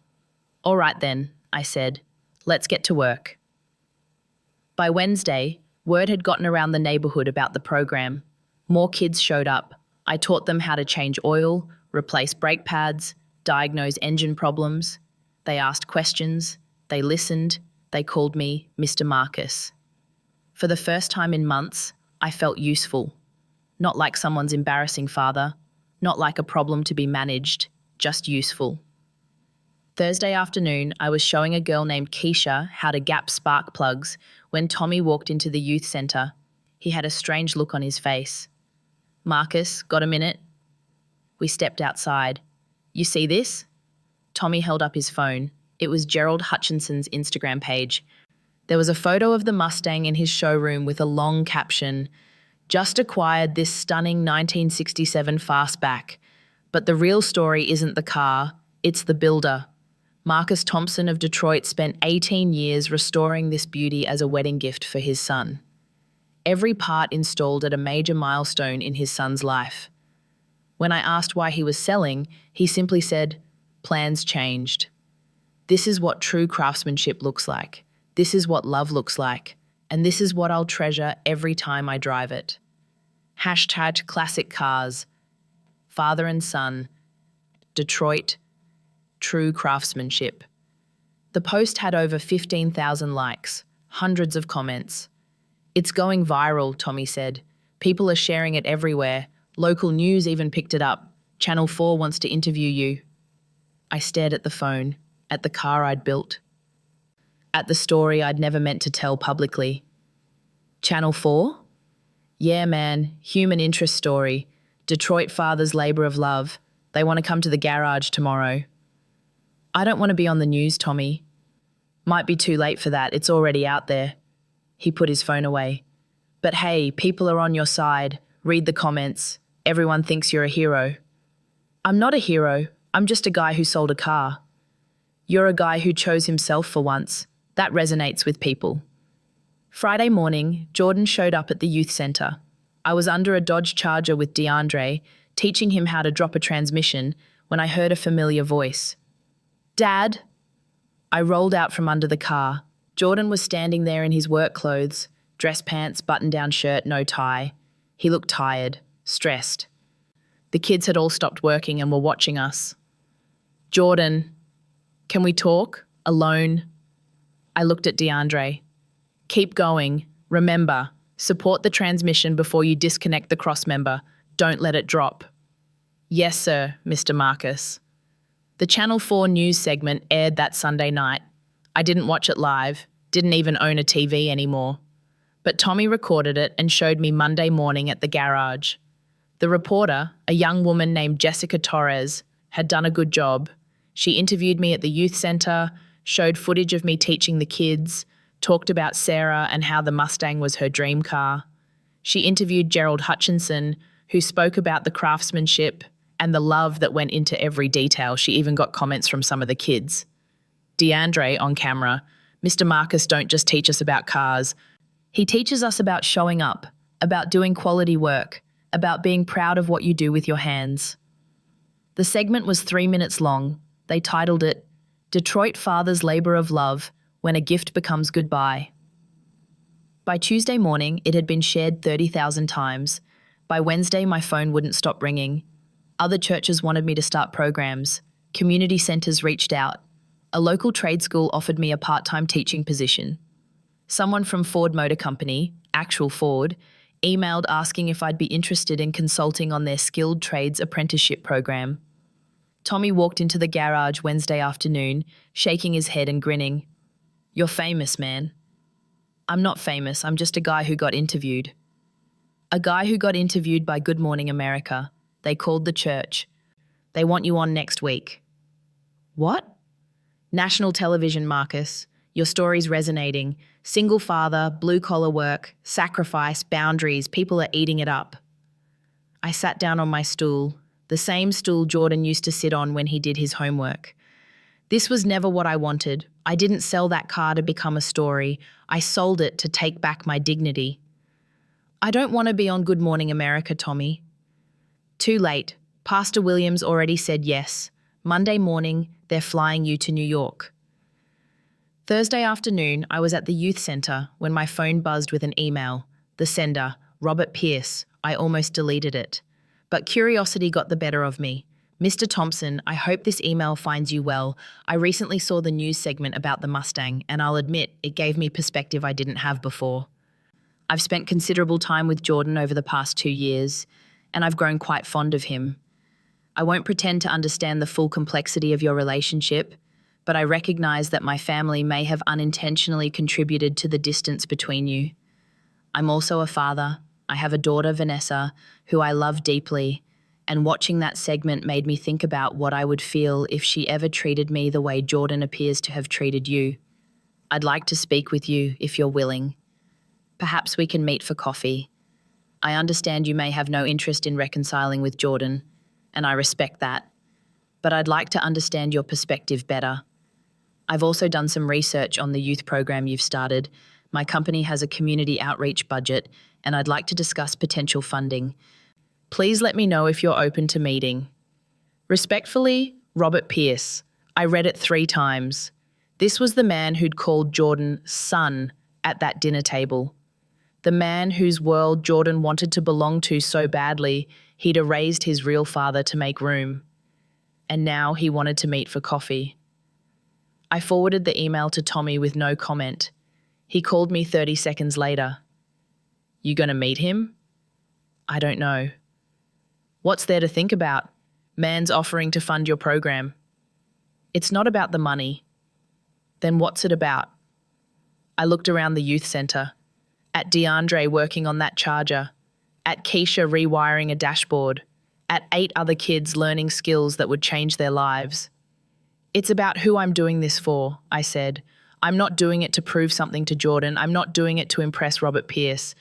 A: All right then, I said. Let's get to work. By Wednesday, word had gotten around the neighborhood about the program. More kids showed up. I taught them how to change oil, replace brake pads, diagnose engine problems. They asked questions. They listened. They called me Mr. Marcus. For the first time in months, I felt useful. Not like someone's embarrassing father, not like a problem to be managed, just useful. Thursday afternoon, I was showing a girl named Keisha how to gap spark plugs when Tommy walked into the youth centre. He had a strange look on his face. Marcus, got a minute? We stepped outside. You see this? Tommy held up his phone. It was Gerald Hutchinson's Instagram page. There was a photo of the Mustang in his showroom with a long caption, "Just acquired this stunning 1967 fastback. But the real story isn't the car, it's the builder. Marcus Thompson of Detroit spent 18 years restoring this beauty as a wedding gift for his son. Every part installed at a major milestone in his son's life. When I asked why he was selling, he simply said, plans changed. This is what true craftsmanship looks like. This is what love looks like. And this is what I'll treasure every time I drive it. Hashtag classic cars. Father and son. Detroit. True craftsmanship." The post had over 15,000 likes, hundreds of comments. "It's going viral," Tommy said. "People are sharing it everywhere. Local news even picked it up. Channel 4 wants to interview you." I stared at the phone, at the car I'd built, at the story I'd never meant to tell publicly. Channel 4? Yeah, man, human interest story. Detroit father's labor of love. They want to come to the garage tomorrow. I don't want to be on the news, Tommy. Might be too late for that, it's already out there. He put his phone away. But hey, people are on your side. Read the comments. Everyone thinks you're a hero. I'm not a hero. I'm just a guy who sold a car. You're a guy who chose himself for once. That resonates with people. Friday morning, Jordan showed up at the youth centre. I was under a Dodge Charger with DeAndre, teaching him how to drop a transmission, when I heard a familiar voice. Dad? I rolled out from under the car. Jordan was standing there in his work clothes, dress pants, button-down shirt, no tie. He looked tired, stressed. The kids had all stopped working and were watching us. Jordan, can we talk? Alone? I looked at DeAndre. Keep going. Remember, support the transmission before you disconnect the crossmember. Don't let it drop. Yes, sir, Mr. Marcus. The Channel 4 news segment aired that Sunday night. I didn't watch it live, didn't even own a TV anymore. But Tommy recorded it and showed me Monday morning at the garage. The reporter, a young woman named Jessica Torres, had done a good job. She interviewed me at the youth centre, showed footage of me teaching the kids, talked about Sarah and how the Mustang was her dream car. She interviewed Gerald Hutchinson, who spoke about the craftsmanship and the love that went into every detail. She even got comments from some of the kids. DeAndre, on camera, Mr. Marcus don't just teach us about cars. He teaches us about showing up, about doing quality work, about being proud of what you do with your hands. The segment was 3 minutes long. They titled it, Detroit Father's Labor of Love, When a Gift Becomes Goodbye. By Tuesday morning, it had been shared 30,000 times. By Wednesday, my phone wouldn't stop ringing. Other churches wanted me to start programs. Community centres reached out. A local trade school offered me a part-time teaching position. Someone from Ford Motor Company, actual Ford, emailed asking if I'd be interested in consulting on their skilled trades apprenticeship program. Tommy walked into the garage Wednesday afternoon, shaking his head and grinning. You're famous, man. I'm not famous, I'm just a guy who got interviewed. A guy who got interviewed by Good Morning America. They called the church. They want you on next week. What? National television, Marcus. Your story's resonating. Single father, blue-collar work, sacrifice, boundaries, people are eating it up. I sat down on my stool, the same stool Jordan used to sit on when he did his homework. This was never what I wanted. I didn't sell that car to become a story. I sold it to take back my dignity. I don't want to be on Good Morning America, Tommy. Too late. Pastor Williams already said yes. Monday morning, they're flying you to New York. Thursday afternoon, I was at the youth centre when my phone buzzed with an email. The sender, Robert Pierce. I almost deleted it. But curiosity got the better of me. Mr. Thompson, I hope this email finds you well. I recently saw the news segment about the Mustang, and I'll admit it gave me perspective I didn't have before. I've spent considerable time with Jordan over the past 2 years, and I've grown quite fond of him. I won't pretend to understand the full complexity of your relationship, but I recognize that my family may have unintentionally contributed to the distance between you. I'm also a father. I have a daughter, Vanessa, who I love deeply, and watching that segment made me think about what I would feel if she ever treated me the way Jordan appears to have treated you. I'd like to speak with you if you're willing. Perhaps we can meet for coffee. I understand you may have no interest in reconciling with Jordan, and I respect that, but I'd like to understand your perspective better. I've also done some research on the youth program you've started. My company has a community outreach budget, and I'd like to discuss potential funding. Please let me know if you're open to meeting. Respectfully, Robert Pierce. I read it 3 times. This was the man who'd called Jordan son at that dinner table. The man whose world Jordan wanted to belong to so badly, he'd erased his real father to make room. And now he wanted to meet for coffee. I forwarded the email to Tommy with no comment. He called me 30 seconds later. You gonna meet him? I don't know. What's there to think about? Man's offering to fund your program. It's not about the money. Then what's it about? I looked around the youth centre, at DeAndre working on that charger, at Keisha rewiring a dashboard, at 8 other kids learning skills that would change their lives. It's about who I'm doing this for, I said. I'm not doing it to prove something to Jordan. I'm not doing it to impress Robert Pierce.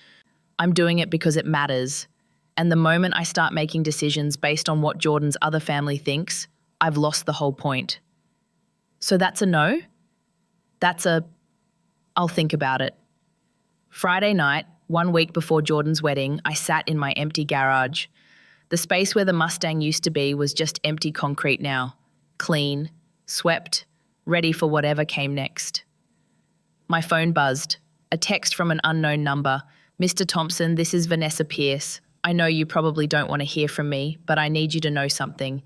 A: I'm doing it because it matters. And the moment I start making decisions based on what Jordan's other family thinks, I've lost the whole point. So that's a no? I'll think about it. Friday night, 1 week before Jordan's wedding, I sat in my empty garage. The space where the Mustang used to be was just empty concrete now. Clean, swept, ready for whatever came next. My phone buzzed. A text from an unknown number. Mr. Thompson, this is Vanessa Pierce. I know you probably don't want to hear from me, but I need you to know something.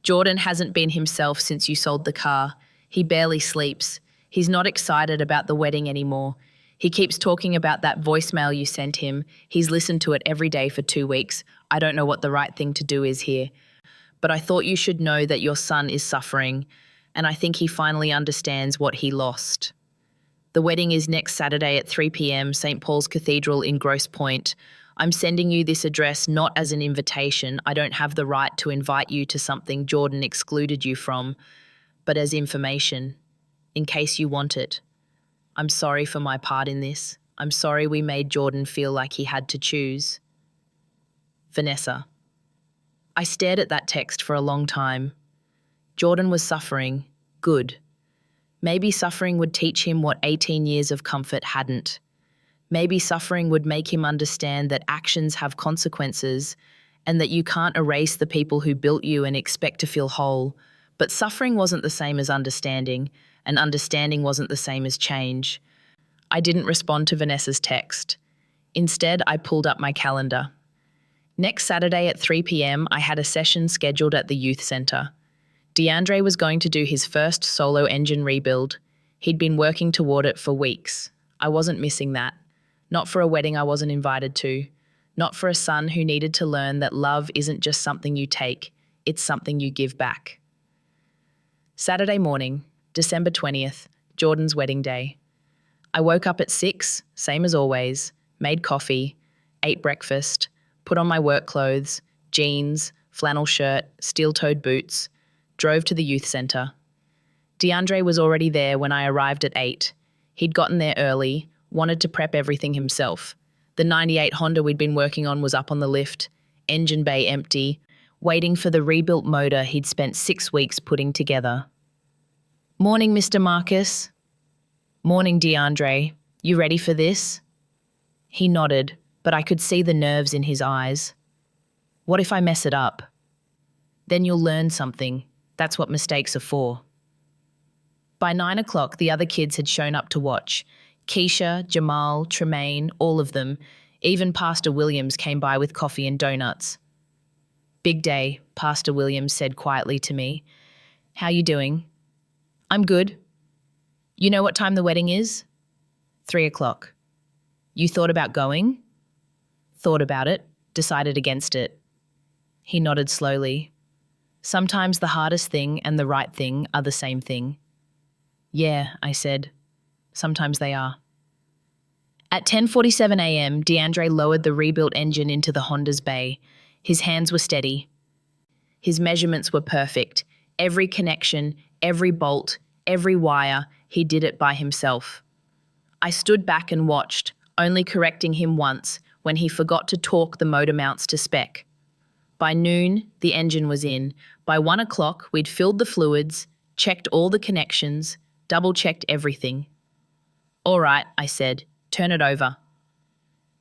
A: Jordan hasn't been himself since you sold the car. He barely sleeps. He's not excited about the wedding anymore. He keeps talking about that voicemail you sent him. He's listened to it every day for 2 weeks. I don't know what the right thing to do is here. But I thought you should know that your son is suffering, and I think he finally understands what he lost. The wedding is next Saturday at 3 p.m, St. Paul's Cathedral in Grosse Pointe. I'm sending you this address not as an invitation. I don't have the right to invite you to something Jordan excluded you from, but as information, in case you want it. I'm sorry for my part in this. I'm sorry we made Jordan feel like he had to choose. Vanessa. I stared at that text for a long time. Jordan was suffering. Good. Maybe suffering would teach him what 18 years of comfort hadn't. Maybe suffering would make him understand that actions have consequences and that you can't erase the people who built you and expect to feel whole. But suffering wasn't the same as understanding, and understanding wasn't the same as change. I didn't respond to Vanessa's text. Instead, I pulled up my calendar. Next Saturday at 3 p.m, I had a session scheduled at the youth centre. DeAndre was going to do his first solo engine rebuild. He'd been working toward it for weeks. I wasn't missing that. Not for a wedding I wasn't invited to. Not for a son who needed to learn that love isn't just something you take, it's something you give back. Saturday morning, December 20th, Jordan's wedding day. I woke up at 6, same as always, made coffee, ate breakfast, put on my work clothes, jeans, flannel shirt, steel-toed boots, drove to the youth centre. DeAndre was already there when I arrived at 8. He'd gotten there early, wanted to prep everything himself. The 98 Honda we'd been working on was up on the lift, engine bay empty, waiting for the rebuilt motor he'd spent 6 weeks putting together. "Morning, Mr. Marcus." "Morning, DeAndre. You ready for this?" He nodded, but I could see the nerves in his eyes. "What if I mess it up?" "Then you'll learn something. That's what mistakes are for." By 9 o'clock, the other kids had shown up to watch. Keisha, Jamal, Tremaine, all of them. Even Pastor Williams came by with coffee and donuts. "Big day," Pastor Williams said quietly to me. "How you doing?" "I'm good." "You know what time the wedding is?" 3 o'clock. "You thought about going?" "Thought about it, decided against it." He nodded slowly. "Sometimes the hardest thing and the right thing are the same thing." "Yeah," I said. "Sometimes they are." At 10:47 a.m., DeAndre lowered the rebuilt engine into the Honda's bay. His hands were steady. His measurements were perfect. Every connection, every bolt, every wire, he did it by himself. I stood back and watched, only correcting him once when he forgot to torque the motor mounts to spec. By noon, the engine was in. By 1 o'clock, we'd filled the fluids, checked all the connections, double-checked everything. "All right," I said, "turn it over."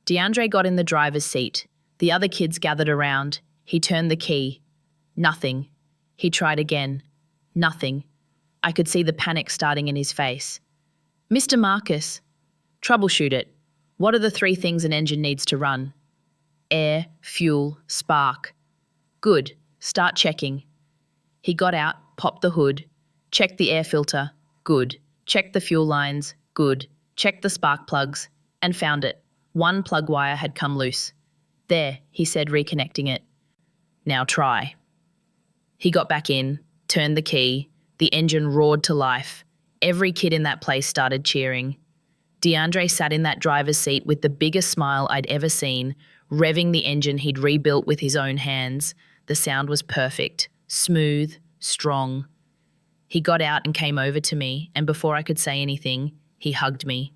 A: DeAndre got in the driver's seat. The other kids gathered around. He turned the key. Nothing. He tried again. Nothing. I could see the panic starting in his face. "Mr. Marcus, troubleshoot it. What are the 3 things an engine needs to run?" "Air, fuel, spark." "Good. Start checking." He got out, popped the hood, checked the air filter. Good. Checked the fuel lines. Good. Checked the spark plugs, and found it. One plug wire had come loose. "There," he said, reconnecting it. "Now try." He got back in, turned the key. The engine roared to life. Every kid in that place started cheering. DeAndre sat in that driver's seat with the biggest smile I'd ever seen, revving the engine he'd rebuilt with his own hands. The sound was perfect, smooth, strong. He got out and came over to me, and before I could say anything, he hugged me.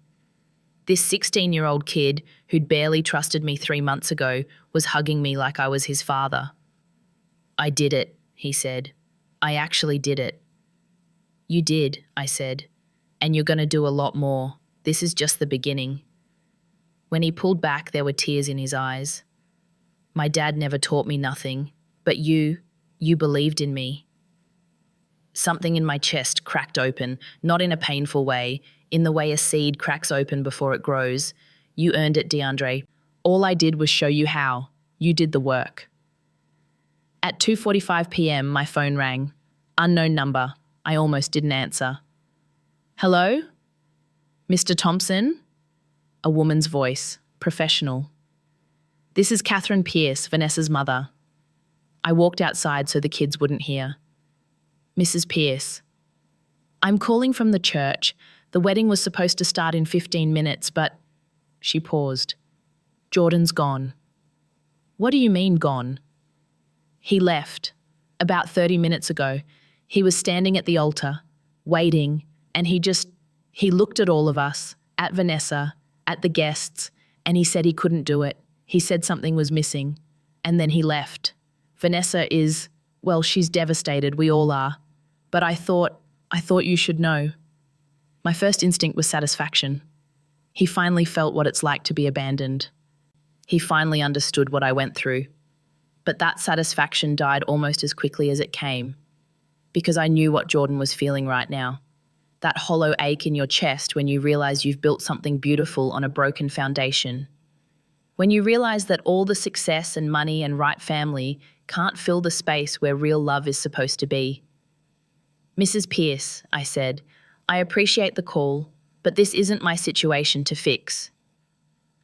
A: This 16-year-old kid, who'd barely trusted me 3 months ago, was hugging me like I was his father. "I did it," he said. "I actually did it." "You did," I said. "And you're going to do a lot more. This is just the beginning." When he pulled back, there were tears in his eyes. "My dad never taught me nothing, but you believed in me." Something in my chest cracked open, not in a painful way, in the way a seed cracks open before it grows. "You earned it, DeAndre. All I did was show you how. You did the work." At 2:45 p.m, my phone rang. Unknown number. I almost didn't answer. "Hello? Mr. Thompson?" A woman's voice, professional. "This is Catherine Pierce, Vanessa's mother." I walked outside so the kids wouldn't hear. "Mrs. Pierce, I'm calling from the church. The wedding was supposed to start in 15 minutes, but..." She paused. "Jordan's gone." "What do you mean gone?" "He left. About 30 minutes ago. He was standing at the altar, waiting, and he looked at all of us, at Vanessa, at the guests, and he said he couldn't do it. He said something was missing, and then he left. Vanessa is, well, she's devastated, we all are. But I thought you should know." My first instinct was satisfaction. He finally felt what it's like to be abandoned. He finally understood what I went through. But that satisfaction died almost as quickly as it came, because I knew what Jordan was feeling right now. That hollow ache in your chest when you realize you've built something beautiful on a broken foundation. When you realize that all the success and money and right family can't fill the space where real love is supposed to be. "Mrs. Pierce," I said, "I appreciate the call, but this isn't my situation to fix."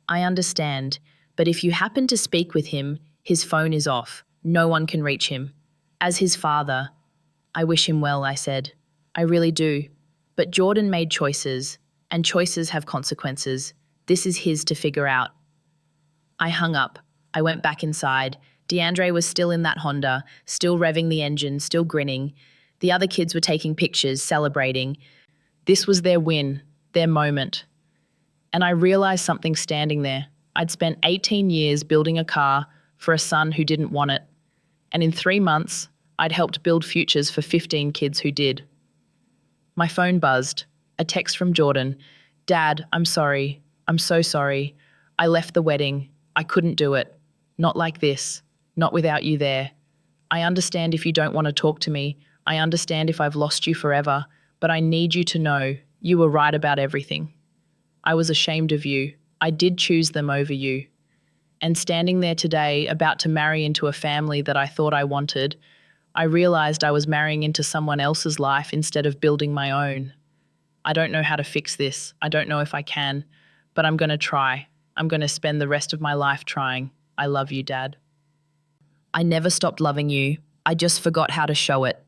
A: "I understand, but if you happen to speak with him, his phone is off. No one can reach him. As his father, I wish him well," I said. "I really do. But Jordan made choices, and choices have consequences. This is his to figure out." I hung up. I went back inside, DeAndre was still in that Honda, still revving the engine, still grinning. The other kids were taking pictures, celebrating. This was their win, their moment. And I realized something standing there. I'd spent 18 years building a car for a son who didn't want it. And in 3 months, I'd helped build futures for 15 kids who did. My phone buzzed. A text from Jordan. Dad, I'm sorry. I'm so sorry. I left the wedding. I couldn't do it. Not like this. Not without you there. I understand if you don't want to talk to me. I understand if I've lost you forever. But I need you to know you were right about everything. I was ashamed of you. I did choose them over you. And standing there today, about to marry into a family that I thought I wanted, I realized I was marrying into someone else's life instead of building my own. I don't know how to fix this. I don't know if I can, but I'm going to try. I'm going to spend the rest of my life trying. I love you, Dad. I never stopped loving you. I just forgot how to show it.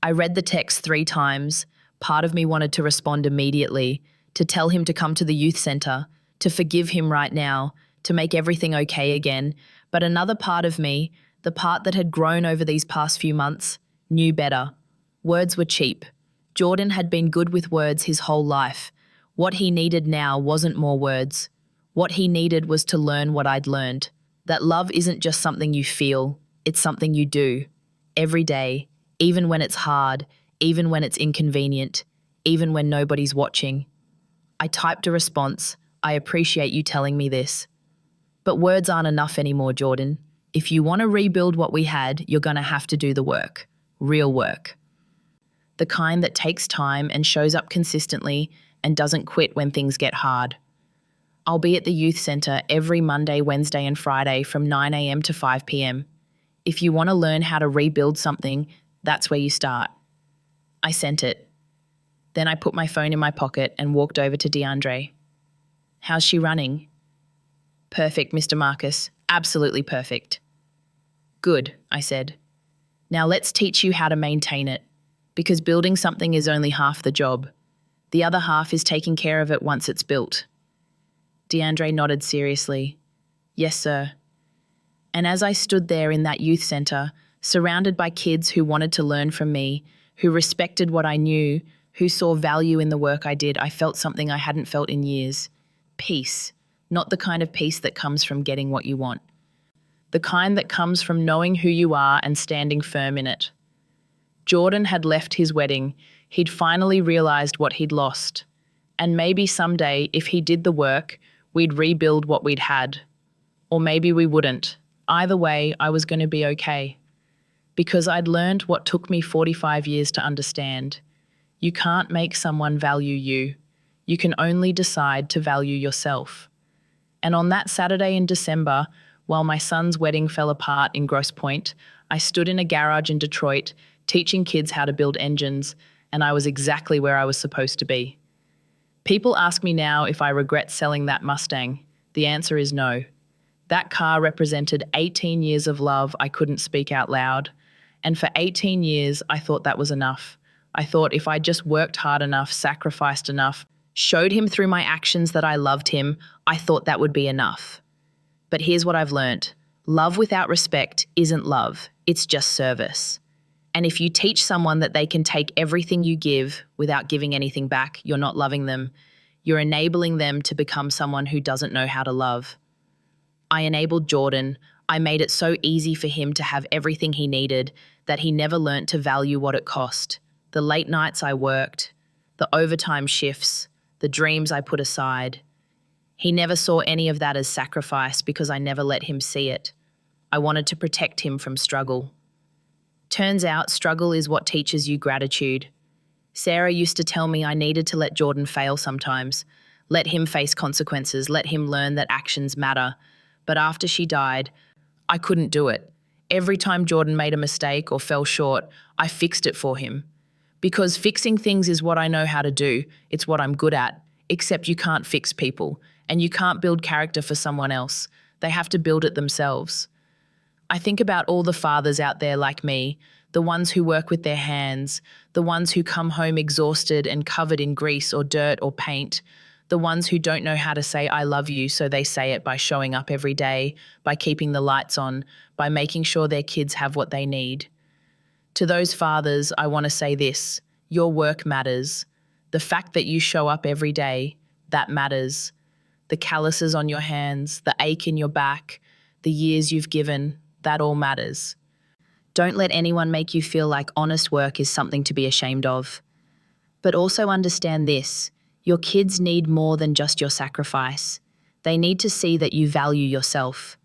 A: I read the text 3 times. Part of me wanted to respond immediately, to tell him to come to the youth centre, to forgive him right now, to make everything okay again. But another part of me, the part that had grown over these past few months, knew better. Words were cheap. Jordan had been good with words his whole life. What he needed now wasn't more words. What he needed was to learn what I'd learned. That love isn't just something you feel, it's something you do. Every day, even when it's hard, even when it's inconvenient, even when nobody's watching. I typed a response. I appreciate you telling me this. But words aren't enough anymore, Jordan. If you want to rebuild what we had, you're going to have to do the work. Real work. The kind that takes time and shows up consistently and doesn't quit when things get hard. I'll be at the youth centre every Monday, Wednesday and Friday from 9 a.m. to 5 p.m. If you want to learn how to rebuild something, that's where you start. I sent it. Then I put my phone in my pocket and walked over to DeAndre. How's she running? Perfect, Mr. Marcus. Absolutely perfect. Good, I said. Now let's teach you how to maintain it, because building something is only half the job. The other half is taking care of it once it's built. DeAndre nodded seriously. Yes, sir. And as I stood there in that youth centre, surrounded by kids who wanted to learn from me, who respected what I knew, who saw value in the work I did, I felt something I hadn't felt in years. Peace. Not the kind of peace that comes from getting what you want. The kind that comes from knowing who you are and standing firm in it. Jordan had left his wedding. He'd finally realised what he'd lost. And maybe someday, if he did the work, we'd rebuild what we'd had. Or maybe we wouldn't. Either way, I was going to be okay. Because I'd learned what took me 45 years to understand. You can't make someone value you. You can only decide to value yourself. And on that Saturday in December, while my son's wedding fell apart in Grosse Pointe, I stood in a garage in Detroit teaching kids how to build engines, and I was exactly where I was supposed to be. People ask me now if I regret selling that Mustang. The answer is no. That car represented 18 years of love I couldn't speak out loud. And for 18 years, I thought that was enough. I thought if I just worked hard enough, sacrificed enough, showed him through my actions that I loved him, I thought that would be enough. But here's what I've learned. Love without respect isn't love. It's just service. And if you teach someone that they can take everything you give without giving anything back, you're not loving them. You're enabling them to become someone who doesn't know how to love. I enabled Jordan. I made it so easy for him to have everything he needed that he never learnt to value what it cost. The late nights I worked, the overtime shifts, the dreams I put aside. He never saw any of that as sacrifice because I never let him see it. I wanted to protect him from struggle. Turns out struggle is what teaches you gratitude. Sarah used to tell me I needed to let Jordan fail sometimes, let him face consequences, let him learn that actions matter. But after she died, I couldn't do it. Every time Jordan made a mistake or fell short, I fixed it for him. Because fixing things is what I know how to do. It's what I'm good at. Except you can't fix people, and you can't build character for someone else. They have to build it themselves. I think about all the fathers out there like me, the ones who work with their hands, the ones who come home exhausted and covered in grease or dirt or paint, The ones who don't know how to say I love you, so they say it by showing up every day, by keeping the lights on, by making sure their kids have what they need. To those fathers, I want to say this: your work matters. The fact that you show up every day, that matters. The calluses on your hands, the ache in your back, the years you've given, that all matters. Don't let anyone make you feel like honest work is something to be ashamed of. But also understand this: your kids need more than just your sacrifice. They need to see that you value yourself.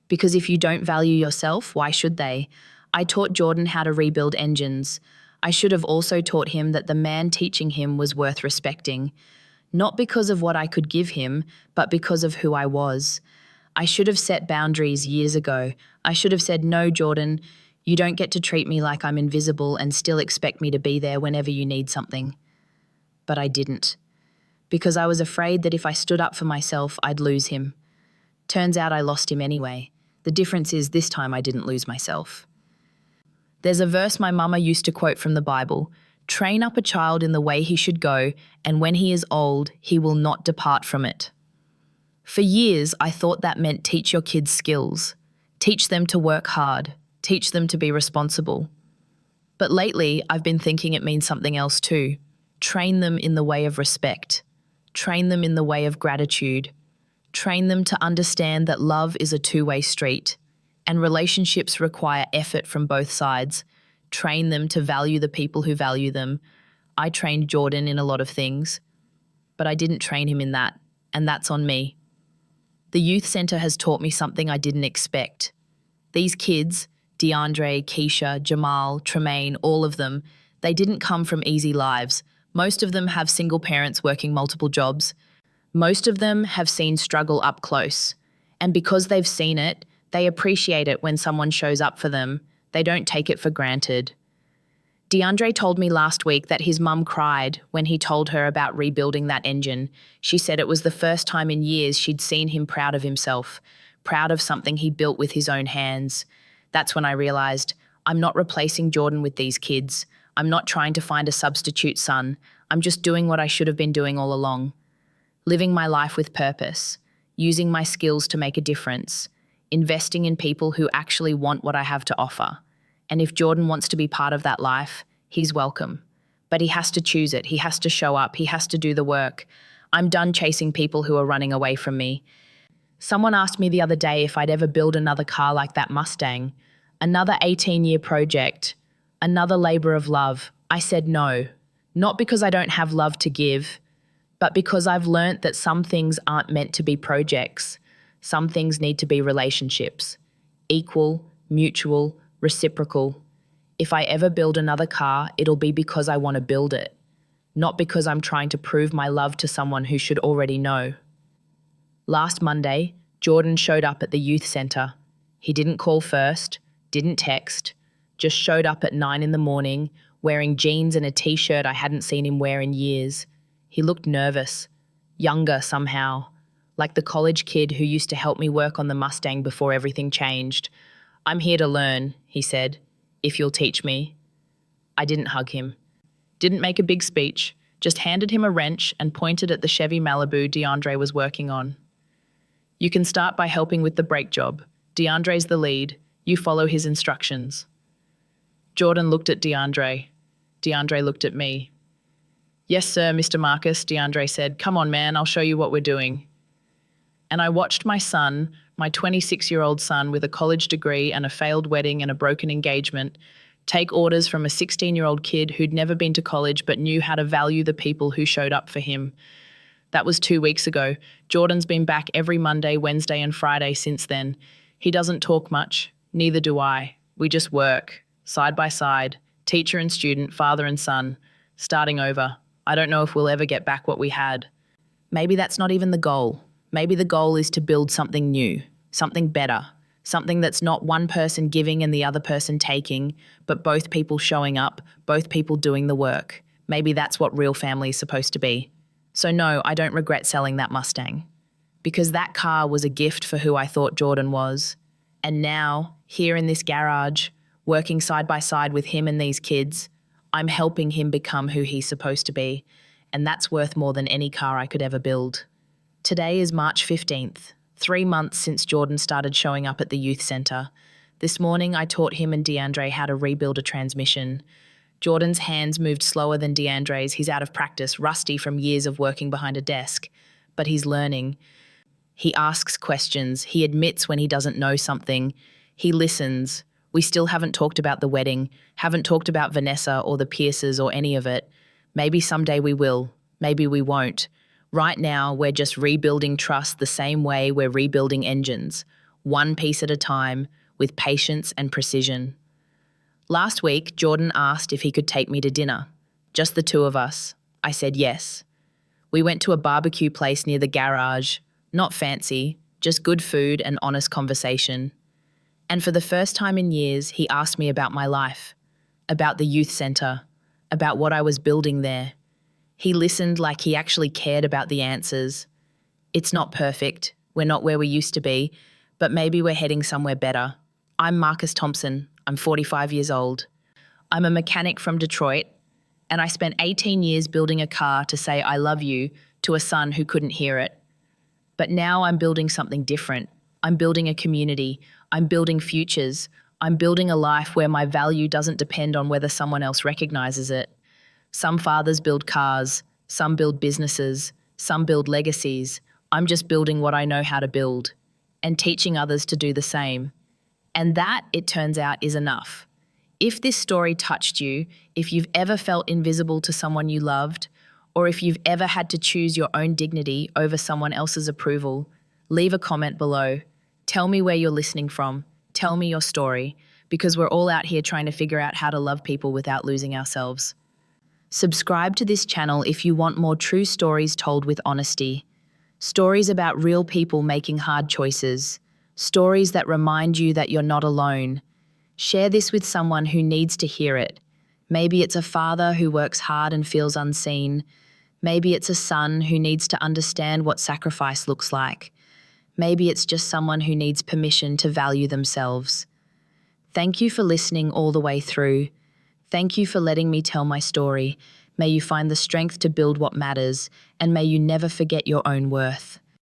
A: Because if you don't value yourself, why should they? I taught Jordan how to rebuild engines. I should have also taught him that the man teaching him was worth respecting. Not because of what I could give him, but because of who I was. I should have set boundaries years ago. I should have said, no, Jordan, you don't get to treat me like I'm invisible and still expect me to be there whenever you need something. But I didn't. Because I was afraid that if I stood up for myself, I'd lose him. Turns out I lost him anyway. The difference is this time I didn't lose myself. There's a verse my mama used to quote from the Bible: train up a child in the way he should go, and when he is old, he will not depart from it. For years, I thought that meant teach your kids skills, teach them to work hard, teach them to be responsible. But lately, I've been thinking it means something else too. Train them in the way of respect. Train them in the way of gratitude. Train them to understand that love is a two-way street, and relationships require effort from both sides. Train them to value the people who value them. I trained Jordan in a lot of things, but I didn't train him in that, and that's on me. The youth centre has taught me something I didn't expect. These kids, DeAndre, Keisha, Jamal, Tremaine, all of them, they didn't come from easy lives. Most of them have single parents working multiple jobs. Most of them have seen struggle up close. And because they've seen it, they appreciate it when someone shows up for them. They don't take it for granted. DeAndre told me last week that his mum cried when he told her about rebuilding that engine. She said it was the first time in years she'd seen him proud of himself, proud of something he built with his own hands. That's when I realised I'm not replacing Jordan with these kids. I'm not trying to find a substitute son. I'm just doing what I should have been doing all along. Living my life with purpose, using my skills to make a difference, investing in people who actually want what I have to offer. And if Jordan wants to be part of that life, he's welcome. But he has to choose it. He has to show up. He has to do the work. I'm done chasing people who are running away from me. Someone asked me the other day if I'd ever build another car like that Mustang, another 18-year project, another labor of love. I said no, not because I don't have love to give, but because I've learnt that some things aren't meant to be projects. Some things need to be relationships, equal, mutual, reciprocal. If I ever build another car, it'll be because I want to build it, not because I'm trying to prove my love to someone who should already know. Last Monday, Jordan showed up at the youth centre. He didn't call first, didn't text, just showed up at 9 a.m, wearing jeans and a t-shirt I hadn't seen him wear in years. He looked nervous, younger somehow, like the college kid who used to help me work on the Mustang before everything changed. I'm here to learn, he said, if you'll teach me. I didn't hug him, didn't make a big speech, just handed him a wrench and pointed at the Chevy Malibu DeAndre was working on. You can start by helping with the brake job. DeAndre's the lead. You follow his instructions. Jordan looked at DeAndre. DeAndre looked at me. Yes, sir, Mr. Marcus, DeAndre said. Come on, man, I'll show you what we're doing. And I watched my son, my 26-year-old son with a college degree and a failed wedding and a broken engagement, take orders from a 16-year-old kid who'd never been to college but knew how to value the people who showed up for him. That was 2 weeks ago. Jordan's been back every Monday, Wednesday and Friday since then. He doesn't talk much, neither do I. We just work, side by side, teacher and student, father and son, starting over. I don't know if we'll ever get back what we had. Maybe that's not even the goal. Maybe the goal is to build something new, something better, something that's not one person giving and the other person taking, but both people showing up, both people doing the work. Maybe that's what real family is supposed to be. So no, I don't regret selling that Mustang, because that car was a gift for who I thought Jordan was. And now, here in this garage, working side by side with him and these kids, I'm helping him become who he's supposed to be. and that's worth more than any car I could ever build. Today is March 15th, 3 months since Jordan started showing up at the youth centre. This morning I taught him and DeAndre how to rebuild a transmission. Jordan's hands moved slower than DeAndre's. He's out of practice, rusty from years of working behind a desk. But he's learning. He asks questions. He admits when he doesn't know something. He listens. We still haven't talked about the wedding, haven't talked about Vanessa or the Pierces or any of it. Maybe someday we will. Maybe we won't. Right now, we're just rebuilding trust the same way we're rebuilding engines, one piece at a time, with patience and precision. Last week, Jordan asked if he could take me to dinner. Just the two of us. I said yes. We went to a barbecue place near the garage. Not fancy, just good food and honest conversation. And for the first time in years, he asked me about my life, about the youth centre, about what I was building there. He listened like he actually cared about the answers. It's not perfect. We're not where we used to be, but maybe we're heading somewhere better. I'm Marcus Thompson. I'm 45 years old. I'm a mechanic from Detroit, and I spent 18 years building a car to say I love you to a son who couldn't hear it. But now I'm building something different. I'm building a community. I'm building futures. I'm building a life where my value doesn't depend on whether someone else recognizes it. Some fathers build cars, some build businesses, some build legacies. I'm just building what I know how to build and teaching others to do the same. And that, it turns out, is enough. If this story touched you, if you've ever felt invisible to someone you loved, or if you've ever had to choose your own dignity over someone else's approval, leave a comment below. Tell me where you're listening from. Tell me your story, because we're all out here trying to figure out how to love people without losing ourselves. Subscribe to this channel if you want more true stories told with honesty. Stories about real people making hard choices. Stories that remind you that you're not alone. Share this with someone who needs to hear it. Maybe it's a father who works hard and feels unseen. Maybe it's a son who needs to understand what sacrifice looks like. Maybe it's just someone who needs permission to value themselves. Thank you for listening all the way through. Thank you for letting me tell my story. May you find the strength to build what matters, and may you never forget your own worth.